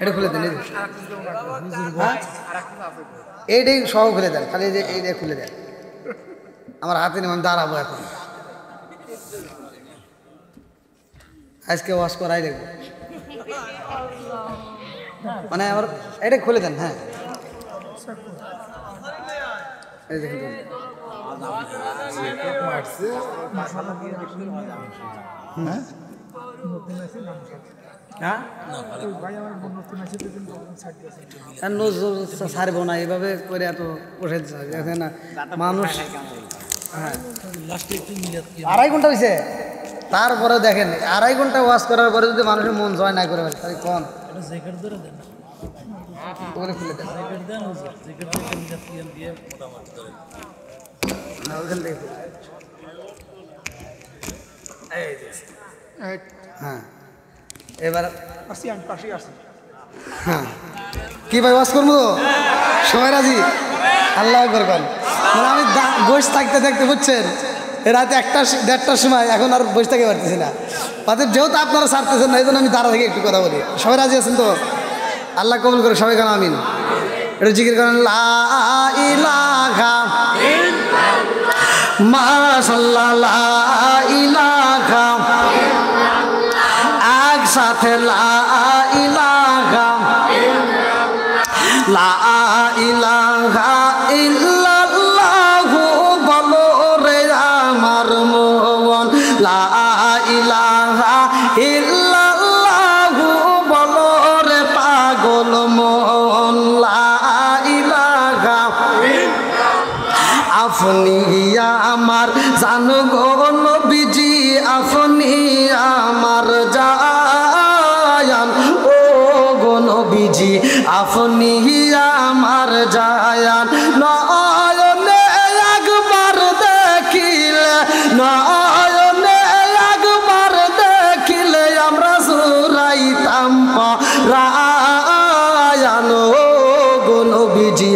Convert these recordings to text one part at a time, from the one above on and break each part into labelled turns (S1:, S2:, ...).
S1: এটা খুলে দেন, এইটাই সহ খুলে দেন, খালি যে এইটা খুলে দেন। আমার হাতে নিয়ে আমি দাঁড়াবো এখন, আজকে ওয়াশ করাই দেখবো। মানে আমার এটা খুলে দেন। হ্যাঁ এই দেখুন, ছাড়ব না এভাবে করে এত বসে না মানুষ। হ্যাঁ 2.5 ঘন্টা হয়েছে, তারপরে দেখেন 2.5 ঘন্টা ওয়াশ করার পরে যদি মানুষের মন জয় না করে তাহলে কোন খুলে দেন। হ্যাঁ এবার হ্যাঁ কি ভাই ওয়াশ করবো তো সবাই রাজি? আল্লাহ করবেন। মানে আমি বসে থাকতে থাকতে বুঝছেন রাতে 1টা-1.5টার সময় এখন আর বসে থাকতে পারতেছি না। তাদের যেহেতু আপনারা ছাড়তেছেন না, এই জন্য আমি দাঁড়া থেকে একটু কথা বলি। সবাই রাজি আছেন তো? আল্লাহ কবুল করে সবাই কেন আমিন। এটা জিকির করেন লা ইলাহা মাশাআল্লাহ, লা ইলাহা একসাথে লা ইলাহা, লা ইলাহা ইল্লাল্লাহু বলো রে আমার মন, লা ইলাহা ইল্লাল্লাহু বলো রে পাগল মন, লা ইলাহা আপনি আমার জানো গো নবীজি, আপনি আমার জায়ান ও গো নবীজি, আপনি আমার জায়ান। নয়নে একবার দেখিলে, নয়নে একবার দেখিলে আমরা জুড়াইতাম পরায়ান ও গো নবীজি,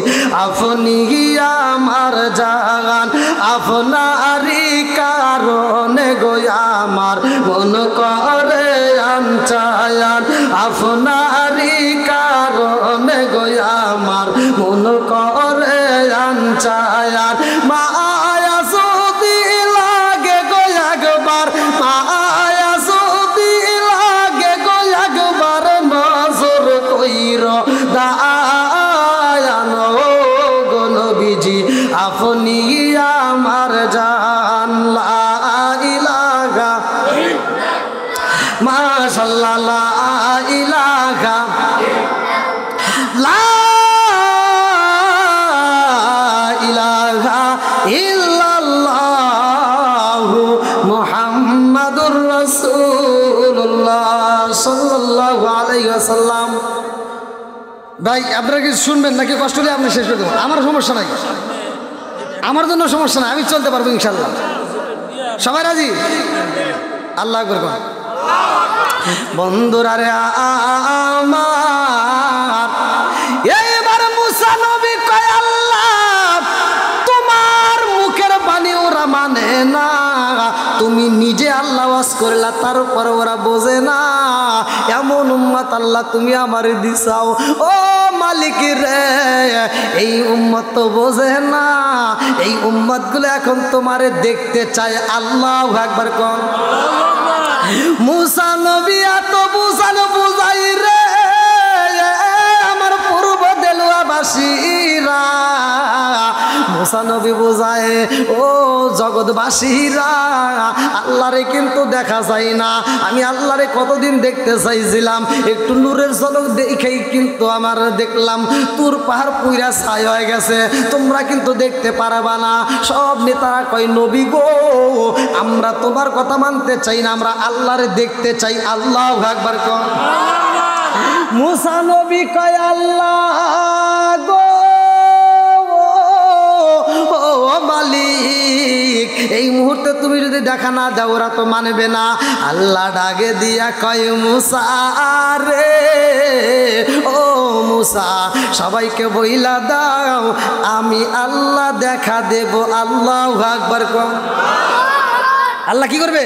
S1: আপনি আমার জান। আপনারই কারণে গো আমার মন করে আনচায়ান, আপনারই কারণে গো আমার মন করে আনচায়ান। মায়া যদি লাগে গো একবার, মায়া যদি লাগে গো একবার নজর কইর দায়ান ও গো নবীজি, আপনি আমার জান। লা ইলাহা মাশাআল্লাহ, লা ইলাহা, লা ইলাহা ইল্লাল্লাহু মুহাম্মাদুর রাসূলুল্লাহ সাল্লাল্লাহু আলাইহি ওয়াসাল্লাম। ভাই আপনারা কি শুনবেন নাকি কষ্ট হলে আপনি শেষ করে দেবো? আমার সমস্যা নাই, আমার জন্য সমস্যা নাই, আমি চলতে পারবো ইনশাল্লাহ। সবাই রাজি? আল্লাহ করব। বন্ধুরা রে আমার এইবার মুসা নবী কয় আল্লাহ তোমার মুখের বাণী ওরা মানে না, তুমি নিজে আল্লাহ ওয়াজ করলা তারপর ওরা বোঝে না, এমন উম্মত আল্লাহ তুমি আমারে দিছাও। ও মালিক রে এই উম্মত তো বোঝে না, এই উম্মত গুলো এখন তোমারে দেখতে চায়। আল্লাহু আকবার কোন। মুসা নবী এত বুঝানো বুঝাই রে আমার পূর্ব দেলুয়াবাসীরা, মুসা নবী বোঝায় ও জগৎবাসীরা আল্লাহরে কিন্তু দেখা যায় না। আমি আল্লাহরে কতদিন দেখতে চাইছিলাম, একটু নূরের ঝলক দেখেই কিন্তু আমার দেখলাম তুর পাহাড় পুইরা ছাই হয়ে গেছে, তোমরা কিন্তু দেখতে পারবা না। সব নেতারা কয় নবী গো আমরা তোমার কথা মানতে চাই না, আমরা আল্লাহরে দেখতে চাই। আল্লাহু আকবার কোন। মুসা নবী কয় আল্লাহ গো মালিক এই মুহূর্তে তুমি যদি দেখা না দাও ওরা তো মানবে না। আল্লাহ ডাকে দিয়া কয় মুসা রে ও মুসা সবাইকে বইলা দাও আমি আল্লাহ দেখা দেব। আল্লাহু আকবার কোন। আল্লাহ কি করবে?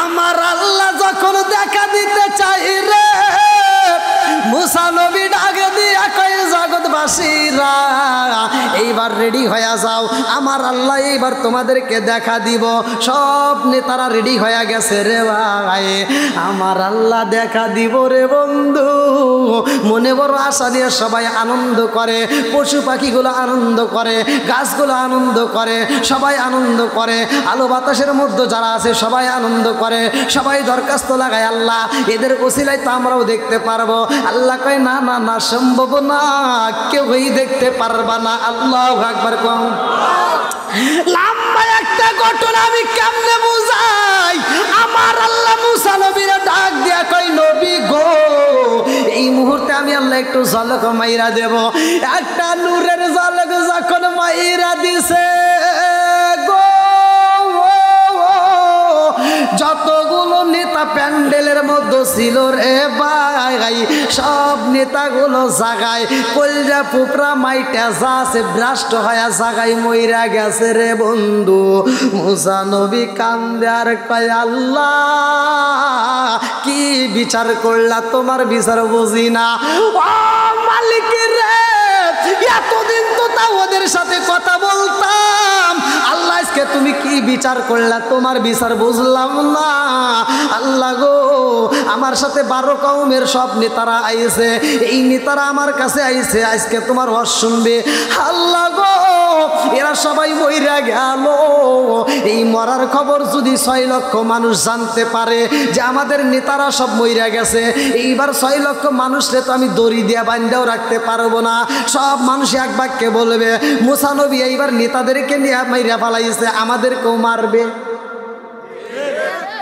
S1: আমার আমার আল্লাহ যখন দেখা দিতে চাই রে, মুসা নবী ডাকে দিয়া কই জগৎবাসীরা এইবার রেডি হয়ে যাও, আমার আল্লাহ এইবার তোমাদেরকে দেখা দিব। সব নেতারা রেডি হয়ে গেছে রে ভাই, আমার আল্লাহ দেখা দিব রে বন্ধু। মনে বড় আশা নিয়ে সবাই আনন্দ করে, পশু পাখিগুলো আনন্দ করে, গাছগুলো আনন্দ করে, সবাই আনন্দ করে, আলো বাতাসের মধ্যে যারা আছে সবাই আনন্দ করে, সবাই দরখাস্ত লাগায় আল্লাহ এদের ওসিলায় তো আমরাও দেখতে পারবো। আল্লাহ কয় না না না, সম্ভব না, কেউই দেখতে পারবা না। আল্লাহু আকবার কও। লম্বা একটা ঘটনা আমি কেমনে বুঝাই। আমার আল্লাহ মুসা নবীর ডাক দিয়া কই নবী গো, এই মুহূর্তে আমি আল্লাহ একটু ঝলক মাইরা দেব। একটা নূরের ঝলক যখন মাইরা দিছে গো, যতগুলো নেতা প্যান্ডেলের মধ্যে ছিল রে ভাই, সব নেতাগুলো জাগায় কলজা পুপরা মাইটা যাচ্ছে ভ্রষ্ট হয়ে জাগায় মইরা গেছে রে বন্ধু। মুসা নবী কান্দে আর কয় আল্লাহ কি বিচার করলা, তোমার বিচার বুঝি না। ও মালিক রে, এতদিন তো তা ওদের সাথে কথা বলতাম, আল্লাহ আজকে তুমি কি বিচার করলা, তোমার বিচার বুঝলাম না। আল্লাহ গো, আমার সাথে 12 কওমের সব নেতারা আইছে, এই নেতারা আমার কাছে আইছে, আজকে তোমার ওয়াজ শুনবে। আল্লাহ গো, এরা সবাই মইরা গেল। এই মরার খবর যদি 6 লক্ষ মানুষ জানতে পারে যে আমাদের নেতারা সব মইরা গেছে, এইবার 6 লক্ষ মানুষরে তো আমি দড়ি দিয়া বান্ধাও রাখতে পারবো না। সব মানুষ এক বাক্যে বলবে মুসা নবী এইবার নেতাদেরকে নিয়ে মাইরা ফালাইছে, আমাদেরকেও মারবে।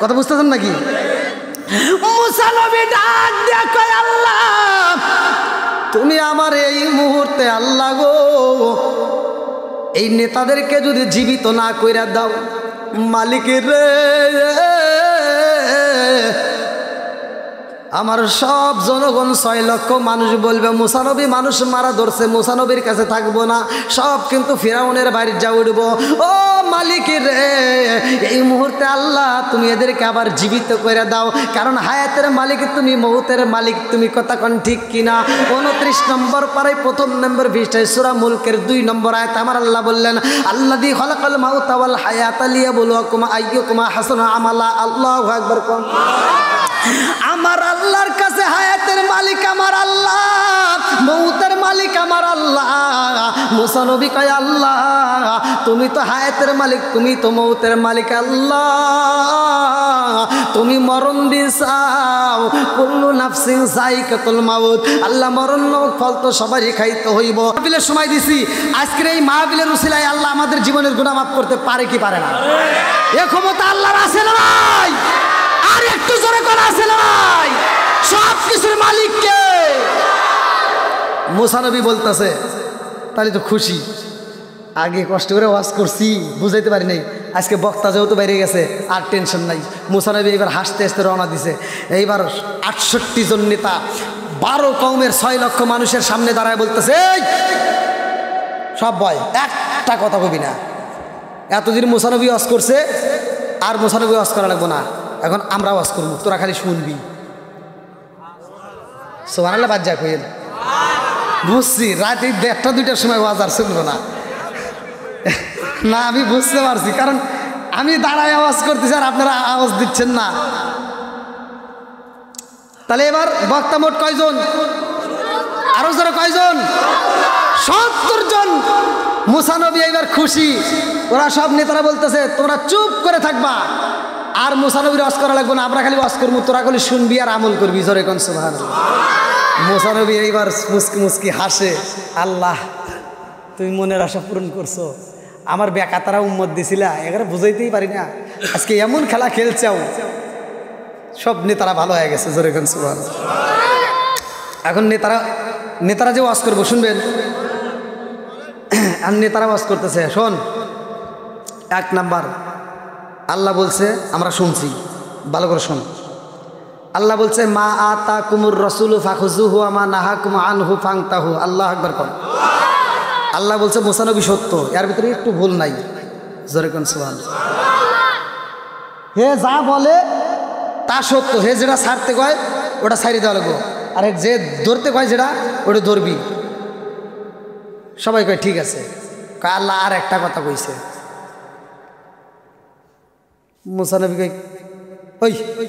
S1: কথা বুঝতেছেন নাকি? মুসা নবী ডাক দিয়া কয় আল্লাহ তুমি আমার এই মুহূর্তে আল্লাহ গো এই নেতাদেরকে যদি জীবিত না কইরা দাও, মালিক রে আমার সব জনগণ 6 লক্ষ মানুষ বলবে মুসা নবী মানুষ মারা ধরছে, মুসা নবীর কাছে থাকবো না, সব কিন্তু ফিরাউনের বাড়ি যা উঠবো। ও মালিক রে, এই মুহূর্তে আল্লাহ তুমি এদেরকে আবার জীবিত করে দাও, কারণ হায়াতের মালিক তুমি, মৌতের মালিক তুমি। কথা কোন ঠিক কিনা? 29 নম্বর পারায় 1 নম্বর পৃষ্ঠায় সূরা মুলকের 2 নম্বর আয়াত আমার আল্লাহ বললেন আল্লাযী খালাকাল মাউতা ওয়াল হায়াতা লিয়াবলুয়াকুম আইয়ুকুম আহসানু আমালা। আল্লাহু আকবার। কোন আমার আল্লাহর কাছে হায়াতের মালিক আমার আল্লাহ, মৌতের মালিক আমার আল্লাহ। মুসা নবী কয় আল্লাহ তুমি তো হায়াতের মালিক, তুমি তো মৌতের মালিক, আল্লাহ তুমি মরণ দিছাও, কুল্লু নাফসিন যায়িকাতুল মাউত। আল্লাহ মরণ ফল তো সবারই খাইতে হইব। মাহফিলের সময় দিছি, আজকের এই মাহফিলের উসিলায় আল্লাহ আমাদের জীবনের গুনাহ মাফ করতে পারে কি পারে না? এ ক্ষমতা আল্লাহর আছে না ভাই? আর একটু জোরে করে আছে না ভাই? সব কিছুর মালিক কে? মুসা নবী বলতেছে তাহলে তো খুশি, আগে কষ্ট করে ওয়াজ করছি বুঝাইতে পারি নাই, আজকে বক্তা যেহেতু বাইরে গেছে আর টেনশন নাই। মুসা নবী এবার হাসতে হাসতে রওনা দিছে। এইবার 68 জন নেতা 12 কওমের 6 লক্ষ মানুষের সামনে দাঁড়ায় বলতেছে এই সব ভয়, একটা কথা কবি না। এতদিন মুসা নবী ওয়াজ করছে, আর মুসা নবী ওয়াজ করা লাগবো না, এখন আমরা ওয়াজ করবো, তোরা খালি শুনবি। সুবহানাল্লাহ। বাদ যা কইল বুঝছি, রাতে 1টা 2টার সময় ওয়াজ আর শুনবো না। না আমি বুঝতে পারছি, কারণ আমি দাঁড়ায় আওয়াজ করতেছি আর আপনারা আওয়াজ দিচ্ছেন না। তাহলে এবার বক্তা মোট কয়জন? আরো যারা কয়জন? 70 জন। মুসা নবী এবার খুশি, ওরা সব নেতারা বলতেছে তোমরা চুপ করে থাকবা, আর মুসা নবীর ওয়াজ করা লাগবে না, আমরা খালি ওয়াজ করবো, তোরা খালি শুনবি আর আমল করবি। জোরে কোন সুবহানাল্লাহ। মুসা নবী এইবার মুস্কি মুস্কি হাসে, আল্লাহ তুমি মনের আশা পূরণ করছো, আমার বেকাতারা উম্মত দিছিলা, এখানে বুঝাইতেই পারি না, আজকে এমন খেলা খেলছাও, সব নেতারা ভালো হয়ে গেছে। জোরে কোন সুবহানাল্লাহ। এখন নেতারা যে ওয়াজ করবো শুনবেন, আর নেতারা ওয়াজ করতেছে, শোন 1 নাম্বার আল্লাহ বলছে, আমরা শুনছি, ভালো করে শোন। আল্লাহ বলছে মা আতাকুমুর রাসূলু ফাখুযুহু ওয়া মা নাহাকুম আনহু ফান্তাহু। আল্লাহু আকবার। কোন আল্লাহ বলছে মুসা নবী সত্য, এর ভিতরে একটু ভুল নাই। জোরে কোন সুবহানাল্লাহ। হে যা বলে তা সত্য, হে যেটা ছাড়তে কয় ওটা ছাড়িয়ে দেওয়া লাগবো, আর যে ধরতে কয় যেটা ওটা ধরবি। সবাই কয় ঠিক আছে। আল্লাহ আর একটা কথা কইছে, মুসা নবী কই ওই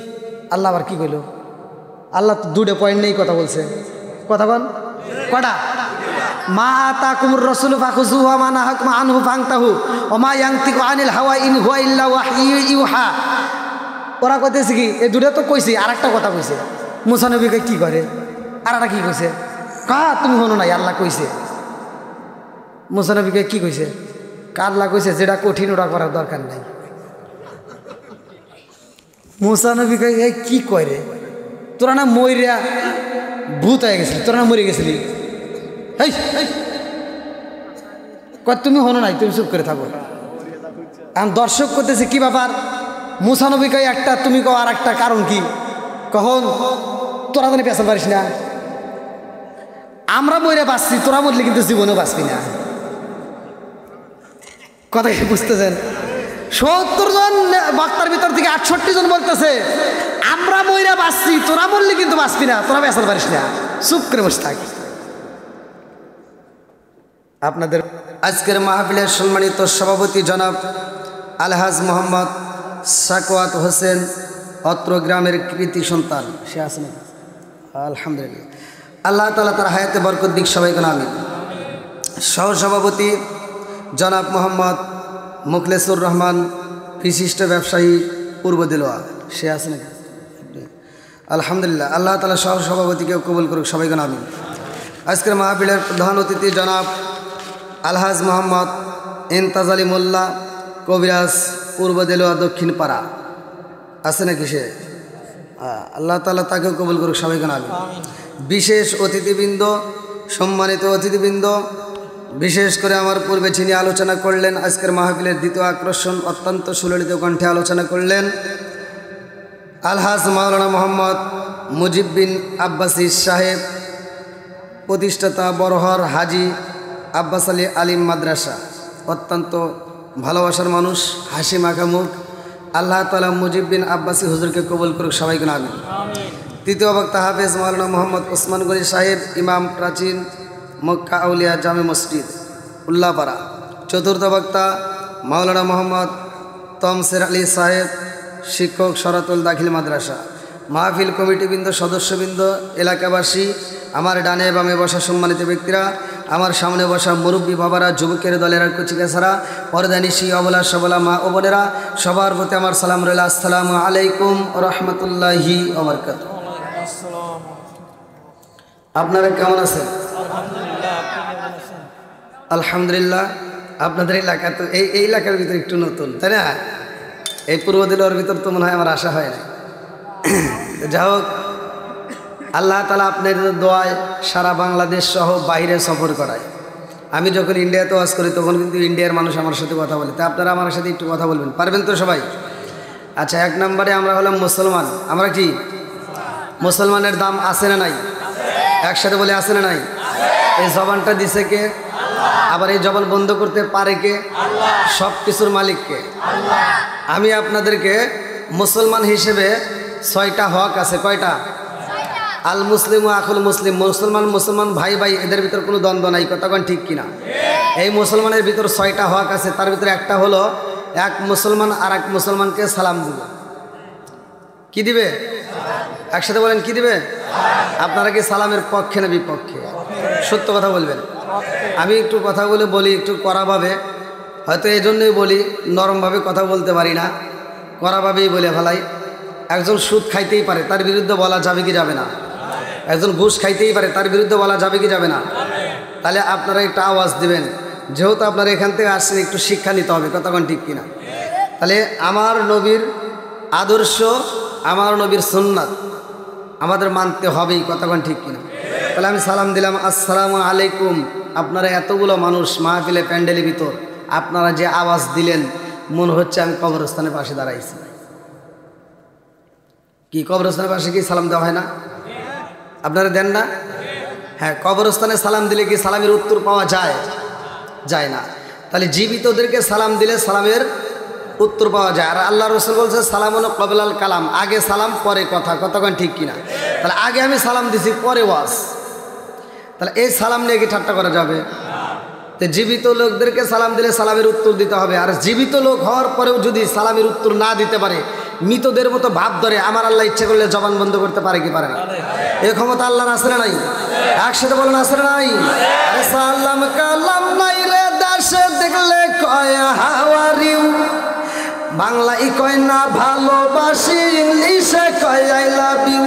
S1: আল্লাহ আবার কি কইল? আল্লাহ তো দুটো পয়েন্ট নেই কথা বলছে, কথা বল কটা? মা আতাকুমুর রাসূলু ফাখুযুহু ওয়া মা নাহাকুম আনহু ফান্তাহু ওয়া মা ইয়ানতিকু আনিল হাওয়া ইন হুয়া ইল্লা ওয়াহয়ু ইউহা। ওরা কইতেছে কি এই দুটো তো কইছি, আর একটা কথা কইছে। মুসা নবীকে কি করে আর একটা কি কইছে? তুমি হনো নাই, আল্লাহ কইছে। মুসা নবীকে কি কইছে? আল্লাহ কইছে যেটা কঠিন ওটা করার দরকার নাই। মুসা নবীকে এই কি করে, তোরা না মইরা ভূত হয়ে গেছিলি, তোরা না মরে গেছিলি, এই তুমি হনো নাই, তুমি চুপ করে থাকো। আমি দর্শক করতেছি কি ব্যাপার? মুসা নবী কয় একটা, তুমি কও আর একটা, কারণ কি? কখন তোরা জানি পেঁচা পারিস না, আমরা মরে বাঁচছি, তোরা মরলে কিন্তু জীবনেও বাঁচবি না। কথা কি বুঝতেছেন? 70 জন বক্তার ভিতর থেকে 68 জন বলতেছে আমরা মইরা বাঁচছি, তোরা মরলে কিন্তু বাঁচবি না, তোরা বেঁচাতে পারিস না, চুপ করে বসে থাক। আপনাদের আজকের মাহফিলের সম্মানিত সভাপতি জনাব আলহাজ মোহাম্মদ সাকওয়াত হোসেন, অত্র গ্রামের কৃতি সন্তান, সে আছে না? আলহামদুলিল্লাহ, আল্লাহ তাআলা তার হায়াতে বরকত দিক, সবাইকে আমিন। সহসভাপতি জনাব মোহাম্মদ মুখলেসুর রহমান, বিশিষ্ট ব্যবসায়ী, পূর্ব দিলোয়া, সে আছে নাকি? আলহামদুলিল্লাহ, আল্লাহ তাআলা সহসভাপতিকে কবুল করুক, সবাইকে আমিন। আজকের মাহফিলের প্রধান অতিথি জনাব আলহাজ মোহাম্মদ ইনতাজ আলী মোল্লা, কবিরাজ, পূর্ব দিলোয়া, দক্ষিণ পাড়া, আছে নাকি সে? আল্লাহ তাআলা তাকেও কবুল করুক, সবাইকে আমিন। বিশেষ অতিথিবৃন্দ, সম্মানিত অতিথিবৃন্দ, বিশেষ করে আমার পূর্বে যিনি আলোচনা করলেন, আজকের মাহফিলের দ্বিতীয় আকর্ষণ, অত্যন্ত সুললিত কণ্ঠে আলোচনা করলেন আলহাজ মাওলানা মোহাম্মদ মুজিব বিন আব্বাসী সাহেব, প্রতিষ্ঠাতা বড়হর হাজি আব্বাস আলী আলিম মাদ্রাসা, অত্যন্ত ভালোবাসার মানুষ, হাসি মাখা মুখ। আল্লাহ তাআলা মুজিব বিন আব্বাসী হুজুরকে কবুল করুক, সবাইকে আমিন। তৃতীয় বক্তা হাফেজ মাওলানা মোহাম্মদ ওসমান গনি সাহেব, ইমাম, প্রাচীন মক্কা আউলিয়া জামে মসজিদ, উল্লাপাড়া। চতুর্থ বক্তা মাওলানা মোহাম্মদ তমসের আলী সাহেব, শিক্ষক, শরাতুল দাখিল মাদ্রাসা। মাহফিল কমিটিবৃন্দ, সদস্যবৃন্দ, এলাকাবাসী, আমার ডানে বামে বসা সম্মানিত ব্যক্তিরা, আমার সামনে বসা মুরব্বী বাবারা, যুবকের দলেরা, কুচিকাছাড়া, পর্দানিশি, অবলা সবলা মা ও বোনেরা, সবার প্রতি আমার সালাম রইল। আসসালামু আলাইকুম ওয়া রাহমাতুল্লাহি ওয়া বারাকাতুহু। আপনারা কেমন আছেন? আলহামদুলিল্লাহ। আপনাদের এলাকা তো এই এলাকার ভিতরে একটু নতুন, তাই না? এই পূর্ব দিলোয়ার ভিতর তো মনে হয় আমার আশা হয় না। যা হোক, আল্লাহ তাআলা আপনাদের দোয়ায় সারা বাংলাদেশ সহ বাইরে সফর করায়। আমি যখন ইন্ডিয়াতে ওয়াজ করি তখন কিন্তু ইন্ডিয়ার মানুষ আমার সাথে কথা বলে, তাই আপনারা আমার সাথে একটু কথা বলবেন, পারবেন তো সবাই? আচ্ছা, 1 নম্বরে আমরা হলাম মুসলমান। আমরা কি মুসলমানের দাম আছে না নাই? একসাথে বলে আছে না নাই? এই জবানটা দিছে কে? আবার এই জবান বন্ধ করতে পারে কে? সব কিছুর মালিক কে? আমি আপনাদেরকে মুসলমান হিসেবে 6টা হক আছে। কয়টা? আল মুসলিম ও আকুল মুসলিম, মুসলমান ভাই ভাই, এদের ভিতর কোনো দ্বন্দ্ব নাই, কতক্ষণ ঠিক কিনা? এই মুসলমানের ভিতর 6টা হক আছে। তার ভিতরে একটা হলো এক মুসলমান আর এক মুসলমানকে সালাম দিবে। কি দিবে? একসাথে বলেন, কি দিবে? আপনারা কি সালামের পক্ষে না বিপক্ষে? সত্য কথা বলবেন। আমি একটু কথাগুলো বলি একটু কড়াভাবে, হয়তো এই জন্যই বলি, নরমভাবে কথা বলতে পারি না, কড়াভাবেই বলে ফেলাই। একজন সুদ খাইতেই পারে, তার বিরুদ্ধে বলা যাবে কি যাবে না? একজন ঘুষ খাইতেই পারে, তার বিরুদ্ধে বলা যাবে কি যাবে না? তাহলে আপনারা একটা আওয়াজ দিবেন, যেহেতু আপনারা এখান থেকে আসছেন, একটু শিক্ষা নিতে হবে, কতক্ষণ ঠিক কিনা? তাহলে আমার নবীর আদর্শ, আমার নবীর সুন্নাত আমাদের মানতে হবেই, কতক্ষণ ঠিক কিনা? তাহলে আমি সালাম দিলাম, আসসালামু আলাইকুম। আপনারা এতগুলো মানুষ মাহফিলে, প্যান্ডেলের ভিতর আপনারা যে আওয়াজ দিলেন, মনে হচ্ছে আমি কবরস্থানের পাশে দাঁড়াইছি। কি কবরস্থানের পাশে কি সালাম দেওয়া হয় না? আপনারা দেন না? হ্যাঁ, কবরস্থানে সালাম দিলে কি সালামের উত্তর পাওয়া যায়? যায় না। তাহলে জীবিতদেরকে সালাম দিলে সালামের উত্তর পাওয়া যায়। আর আল্লাহ রসুল বলছে সালামুন কবলাল কালাম, আগে সালাম পরে কথা, কতক্ষণ ঠিক কিনা? তাহলে আগে আমি সালাম দিছি পরে ওয়াজ, তাহলে এই সালাম নিয়ে কি ঠাট্টা করা যাবে? তো জীবিত লোকদেরকে সালাম দিলে সালামের উত্তর দিতে হবে, আর জীবিত লোক হওয়ার পরেও যদি সালামের উত্তর না দিতে পারে, মৃতদের মতো ভাব ধরে, আমার আল্লাহ ইচ্ছে করলে জবান বন্ধ করতে পারে কি পারে না? এই ক্ষমতা আল্লাহর আছে না নাই? একসাথে বলেন আছে না নাই? আরে সালাম কালাম নাই রে দেশে দেখলে কয় হাওয়ারিউ, বাংলায় কয় না ভালোবাসি, ইংলিশে কয় আই লাভ ইউ।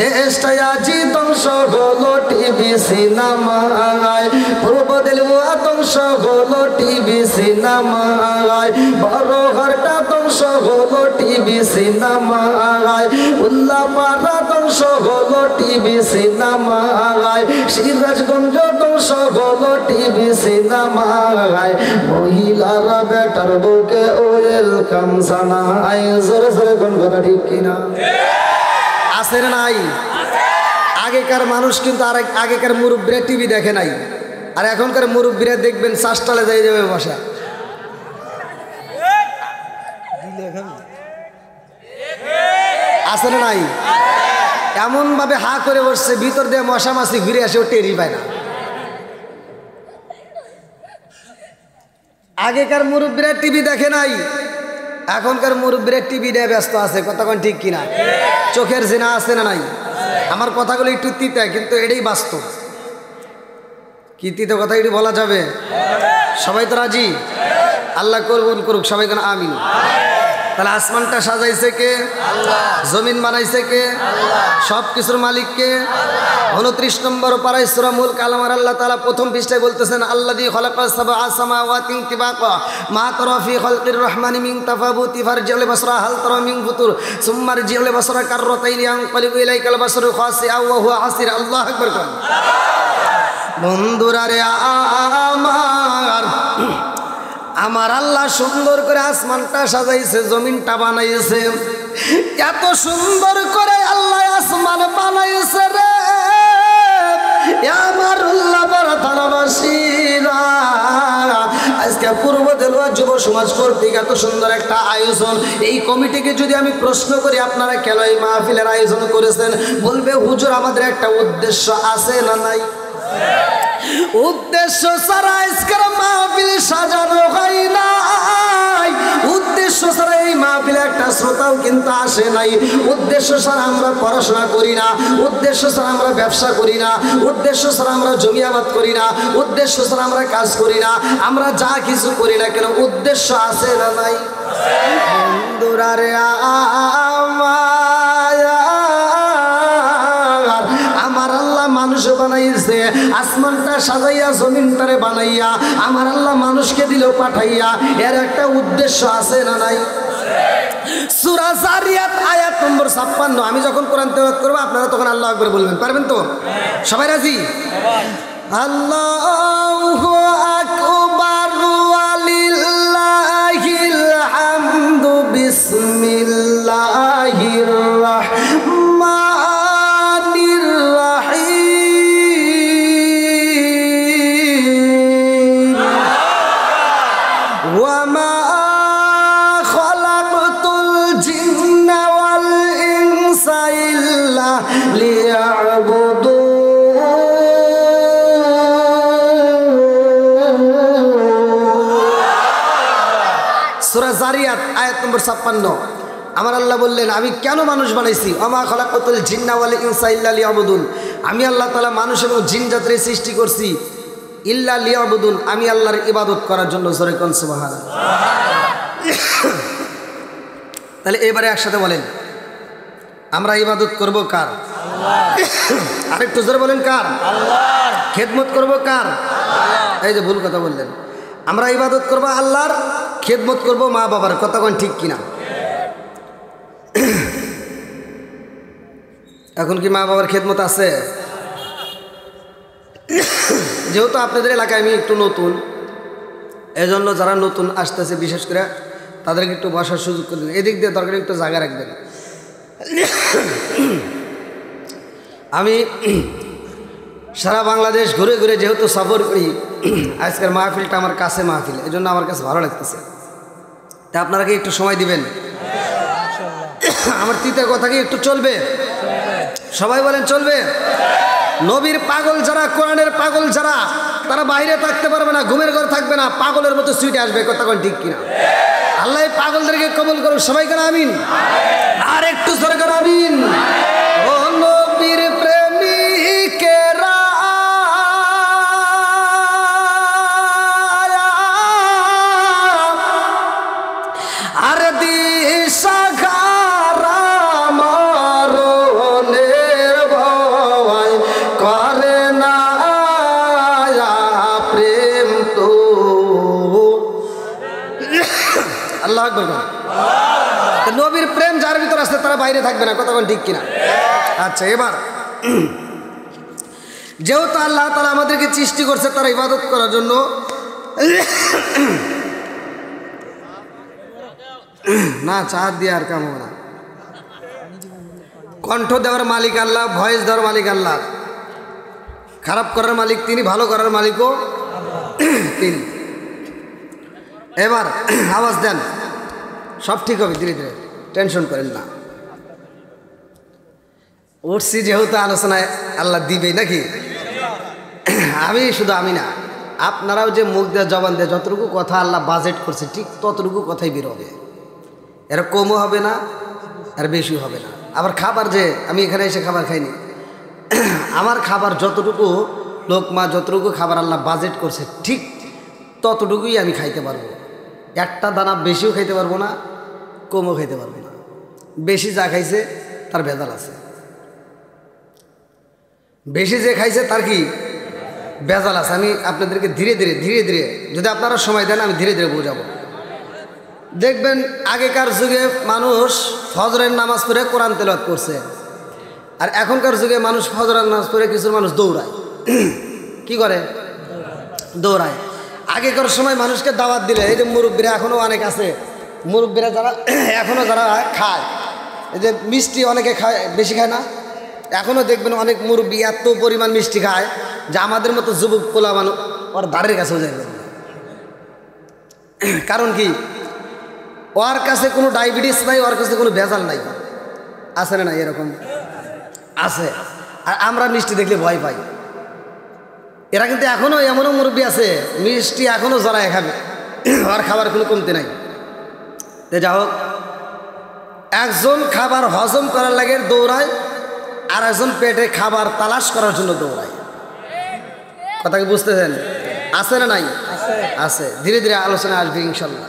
S1: দেশটা আজি ধ্বংস হলো টিভি সিনেমায়, পূর্ব দেলুয়া ধ্বংস হলো টিভি সিনেমায়, বড় ঘরটা ধ্বংস হলো টিভি সিনেমায়, উল্লাপাড়া ধ্বংস হলো টিভি সিনেমায়, সিরাজগঞ্জ ধ্বংস হলো টিভি সিনেমায়, মহিলারা বেটার বুকে ওয়েলকাম জানায়, জোরে জোরে কোন কথা ঠিক কিনা? আছে না নাই? আগেকার মানুষ কিন্তু আর আগেকার মুরব্বীরা টিভি দেখে নাই, আর এখনকার মুরব্বীরা দেখবেন চাষটালে যাই যাবে বসা, আছে না নাই? এমন ভাবে হা করে বসছে, ভিতর দিয়ে মশা মাছি ঘুরে আসে, ও টেরি পায় না। আগেকার মুরব্বীরা টিভি দেখে নাই, এখনকার মুরব্বীরা টিভি নিয়ে ব্যস্ত আছে, কতক্ষণ ঠিক কিনা? চোখের জিনা আছে না নাই? আমার কথাগুলো একটু তিতা, কিন্তু এটাই বাস্তব। কি তিতা কথা এটি বলা যাবে? সবাই তো রাজি? আল্লাহ কবুল করুক, সবাই কেন আমিন। তাহলে আসমানটা সাজাইছে কে? জমিন বানাইছে কে? সব কিছুর মালিক কে? 29 নম্বর পারায় সূরা মুলক আলমার আল্লাহ তাআলা প্রথম পৃষ্ঠায় বলতেছেন, আল্লাযী খালাকাস সাবআ সামাওয়াতি তিবাকা মা তারা ফি খালকির রহমানি মিন তাফাবুতি ফারজিল বাসরা হাল তারা মিন ফুতুর সুম্মা রজিল বাসরা কাররাতাইনি আনকালিবু ইলাইকাল বাসরু খাসিআ ওয়া হুয়া হাসির। আল্লাহু আকবার। বন্ধুরা রে আমার আল্লাহ সুন্দর করে আসমানটা সাজাইছে, জমিনটা বানাইছে, এত সুন্দর করে আল্লাহ আসমান বানাইছে রে আমার আল্লাহ বড় থানাবাসীরা। আজকে পূর্ব দেলুয়া যুব সমাজ কর্তৃক এত সুন্দর একটা আয়োজন, এই কমিটিকে যদি আমি প্রশ্ন করি আপনারা কেন এই মাহফিলের আয়োজন করেছেন, বলবে হুজুর আমাদের একটা উদ্দেশ্য আছে না নাই? উদ্দেশ্য ছাড়া আজকের মাহফিল সাজানো হয় নাই, উদ্দেশ্য ছাড়া এই মাহফিলে একটা শ্রোতাও কিন্তু আসে নাই, উদ্দেশ্য ছাড়া আমরা পড়াশোনা করি না, উদ্দেশ্য ছাড়া আমরা ব্যবসা করি না, উদ্দেশ্য ছাড়া আমরা জমি আবাদ করি না, উদ্দেশ্য ছাড়া আমরা কাজ করি না, আমরা যা কিছু করি না কেন উদ্দেশ্য আছে না নাই? বন্ধুরা রে আমার আল্লাহ মানুষ বানাইছে, আসমানটা সাজাইয়া জমিনটারে বানাইয়া আমার আল্লাহ মানুষকে দিল পাঠাইয়া, এর একটা উদ্দেশ্য আছে না নাই? সূরা যারিয়াত আয়াত নম্বর 56। আমি যখন কোরআন তেলাওয়াত করব আপনারা তখন আল্লাহু আকবার বলবেন, পারবেন তো? সবাই রাজি? আল্লাহু আকবার ওয়ালিল্লাহিল হামদু বিসমিল্লাহির রাহমানির রাহিম ওয়া মা খালাকতুল জিন্না ওয়াল ইনসা ইল্লা লিয়াবুদুন। সূরা যারিয়াত আয়াত নম্বর 56। আমার আল্লাহ বললেন আমি কেন মানুষ বানাইছি, ওমা খালাকাতুল জিন্না ওয়াল ইনসা ইল্লা লিয়াবুদুন, আমি আল্লাহ তাআলা মানুষ এবং জিন জাতির সৃষ্টি করছি ইল্লা লিয়াবুদুন, আমি আল্লাহর ইবাদত করার জন্য। জোরে কোন সুবহানাল্লাহ। তাহলে এবারে একসাথে বলেন আমরা ইবাদত করব কার? আল্লাহ। আরেকটু জোরে বলেন কার? আল্লাহর। খেদমত করব কার? আল্লাহ। এই যে ভুল কথা বললেন, আমরা ইবাদত করব আল্লাহর, খেদমত করব মা বাবার। কথা কোন ঠিক কিনা? এখন কি মা বাবার খেদমত আছে? যেহেতু আপনাদের এলাকায় আমি একটু নতুন, এজন্য যারা নতুন আসতেছে বিশেষ করে তাদেরকে একটু বসার সুযোগ করে দিন, এদিক দিয়ে দরকার একটু জায়গা রাখবেন। আমি সারা বাংলাদেশ ঘুরে ঘুরে যেহেতু সফর করি, আজকের মাহফিলটা আমার কাছে মাহফিল, এজন্য আমার কাছে ভালো লাগতেছে। তা আপনারা কি একটু সময় দিবেন? আমার তিতা কথা কি একটু চলবে? সবাই বলেন চলবে। নবীর পাগল যারা, কোরআনের পাগল যারা, তারা বাইরে থাকতে পারবে না, ঘুমের ঘর থাকবে না, পাগলের মতো সুইটে আসবে। কথা কোন ঠিক কিনা? আল্লাহ পাগলদেরকে কবুল করুন। সবাই কেন আমিন? আর একটু জোরে করে আমিন। ও নবীর প্রেমিকেরা আর দিশাহারা মরণের ভয় করে না প্রেম তো। আল্লাহু আকবার। নবীর প্রেম যার ভিতর আসছে তারা বাইরে থাকবে না। কথা বল ঠিক কিনা? আচ্ছা, এবার যেহেতু আল্লাহ তাআলা আমাদেরকে সৃষ্টি করছে তারা ইবাদত করার জন্য, না চাঁদ দিয়ে আর কাম হবে না। কণ্ঠ দেওয়ার মালিক আল্লাহ, ভয়েস দেওয়ার মালিক আল্লাহ, খারাপ করার মালিক তিনি, ভালো করার মালিকও তিনি। এবার আওয়াজ দেন, সব ঠিক হবে ধীরে ধীরে, টেনশন করেন না। উঠছি যেহেতু আলোচনায়, আল্লাহ দিবেই নাকি? আমি শুধু আমি না, আপনারাও যে মুখ দিয়ে জবান দিয়ে যতটুকু কথা আল্লাহ বাজেট করছে ঠিক ততটুকু কথাই বের হবে। এর কমও হবে না আর বেশি হবে না। আবার খাবার যে আমি এখানে এসে খাবার খাইনি, আমার খাবার যতটুকু লোকমা, যতটুকু খাবার আল্লাহ বাজেট করছে ঠিক ততটুকুই আমি খাইতে পারবো। একটা দানা বেশিও খাইতে পারবো না, কমও খাইতে পারবো না। বেশি যা খাইছে তার ভেজাল আছে, বেশি যে খাইছে তার কি ভেজাল আছে। আমি আপনাদেরকে ধীরে ধীরে ধীরে ধীরে, যদি আপনারা সময় দেন আমি ধীরে ধীরে বোঝাবো। দেখবেন আগেকার যুগে মানুষ ফজরের নামাজ পড়ে কোরআন তেলাওয়াত করছে, আর এখনকার যুগে মানুষ ফজরের নামাজ পড়ে কিছু মানুষ দৌড়ায়। কি করে? দৌড়ায়। আগেকার সময় মানুষকে দাওয়াত দিলে, এই যে মুরব্বীরা এখনও অনেক আছে, মুরব্বীরা যারা এখনও যারা খায়, এই যে মিষ্টি অনেকে খায়, বেশি খায় না, এখনও দেখবেন অনেক মুরব্বী এত পরিমাণ মিষ্টি খায় যে আমাদের মতো যুবক পোলা মানুষ ওর দাঁড়ের কাছেও যাবে। কারণ কি? ওর কাছে কোনো ডায়াবেটিস নাই, ওর কাছে কোনো ভেজাল নাই। আছে না? এরকম আছে। আর আমরা মিষ্টি দেখলে ভয় পাই। এরা কিন্তু এখনও এমনও মুরব্বী আছে মিষ্টি এখনও জড়ায় খাবে, আর খাবার কোনো কমতে নাই। যা হোক, একজন খাবার হজম করার লাগে দৌড়ায়, আর একজন পেটে খাবার তালাশ করার জন্য দৌড়ায়। কথা কি বুঝতেছেন? আছে না নাই? আছে। ধীরে ধীরে আলোচনা আসবে ইনশাল্লাহ।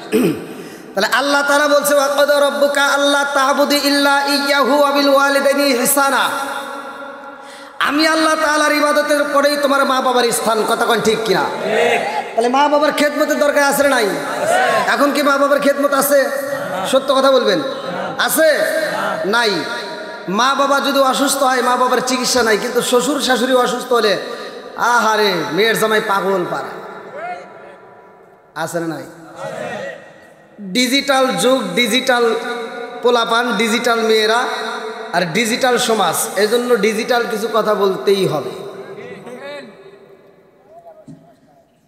S1: তাহলে আল্লাহ তাআলা বলছে, ওয়াকাদা রাব্বুকা আল্লা তা'বুদু ইল্লা ইয়্যাহু ওয়া বিল ওয়ালিদাইনি ইহসানা। আমি আল্লাহ তাআলার ইবাদতের পরেই তোমার মা বাবার স্থান। কথা কোন ঠিক কিনা? তাহলে মা বাবার খেদমতের দরকার আছে না নাই? এখন কি মা বাবার খেদমত আছে? সত্য কথা বলবেন, আছে? নাই। মা বাবা যদি অসুস্থ হয়, মা বাবার চিকিৎসা নাই, কিন্তু শ্বশুর শাশুড়ি অসুস্থ হলে আহারে মেয়ের জামাই পাগল পারা। আছে না নাই? ডিজিটাল যুগ, ডিজিটাল পোলাপান, ডিজিটাল মেয়েরা আর ডিজিটাল সমাজ, এজন্য ডিজিটাল কিছু কথা বলতেই হবে।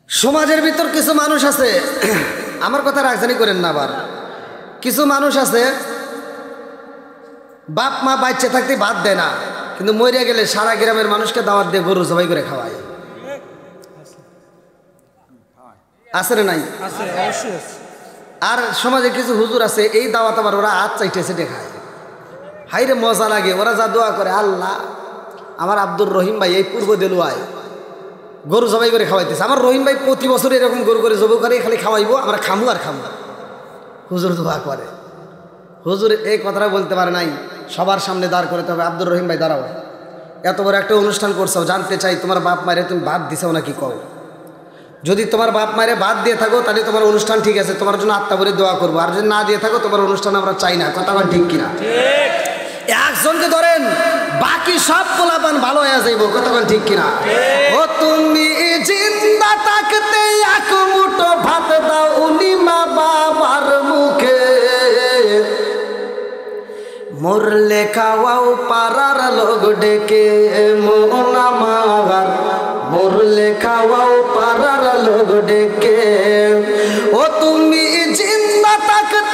S1: সমাজের ভিতর কিছু মানুষ আছে, আমার কথা রাজধানী করেন না, আবার কিছু মানুষ আছে বাপ মা বাচ্চা থাকতে ভাত দেয় না, কিন্তু মরে গেলে সারা গ্রামের মানুষকে দাওয়াত দিয়ে গরু জবাই করে খাওয়ায়। আছে না নাই? আর সমাজে কিছু হুজুর আছে, এই দাওয়াত আবার ওরা হাত চাইটে চেটে খায়। হাইরে মজা লাগে। ওরা যা দোয়া করে, আল্লাহ আমার আব্দুর রহিম ভাই এই পূর্ব দেলুয়ায় গরু জবাই করে খাওয়াইতেছে, আমার রহিম ভাই প্রতি বছর এরকম গরু করে জবাই করে খালি খাওয়াইবো, আমরা খামু আর খামু। হুজুর দোয়া করে। হুজুর এই কথাটা বলতে পারে নাই, সবার সামনে দাঁড় করতে হবে, আব্দুর রহিম ভাই দাঁড়াও, এত বড় একটা অনুষ্ঠান করছো, জানতে চাই তোমার বাপ মায়ের তুমি ভাত দিছাও নাকি কও। যদি তোমার বাপ মায়ের ভাত দিয়ে থাকো তাহলে তোমার অনুষ্ঠান ঠিক আছে, তোমার জন্য আত্মা ভরে দোয়া করবো। আর যদি না দিয়ে থাকো তোমার অনুষ্ঠান আমরা চাই না। কথা আমার ঠিক কিনা? একজনকে ধরেন বাকি সব পোলাপান ভালো হয়ে যাইব। কথা বলেন ঠিক কিনা? ও তুমি জিন্দা থাকতে এক মুঠো ভাত দাও উনি মা বাবার মুখে, মরলে খাওয়াও পাড়ার লোক ডেকে মন আমার, মরলে খাওয়াও পাড়ার লোক ডেকে। ও তুমি জিন্দা থাকতে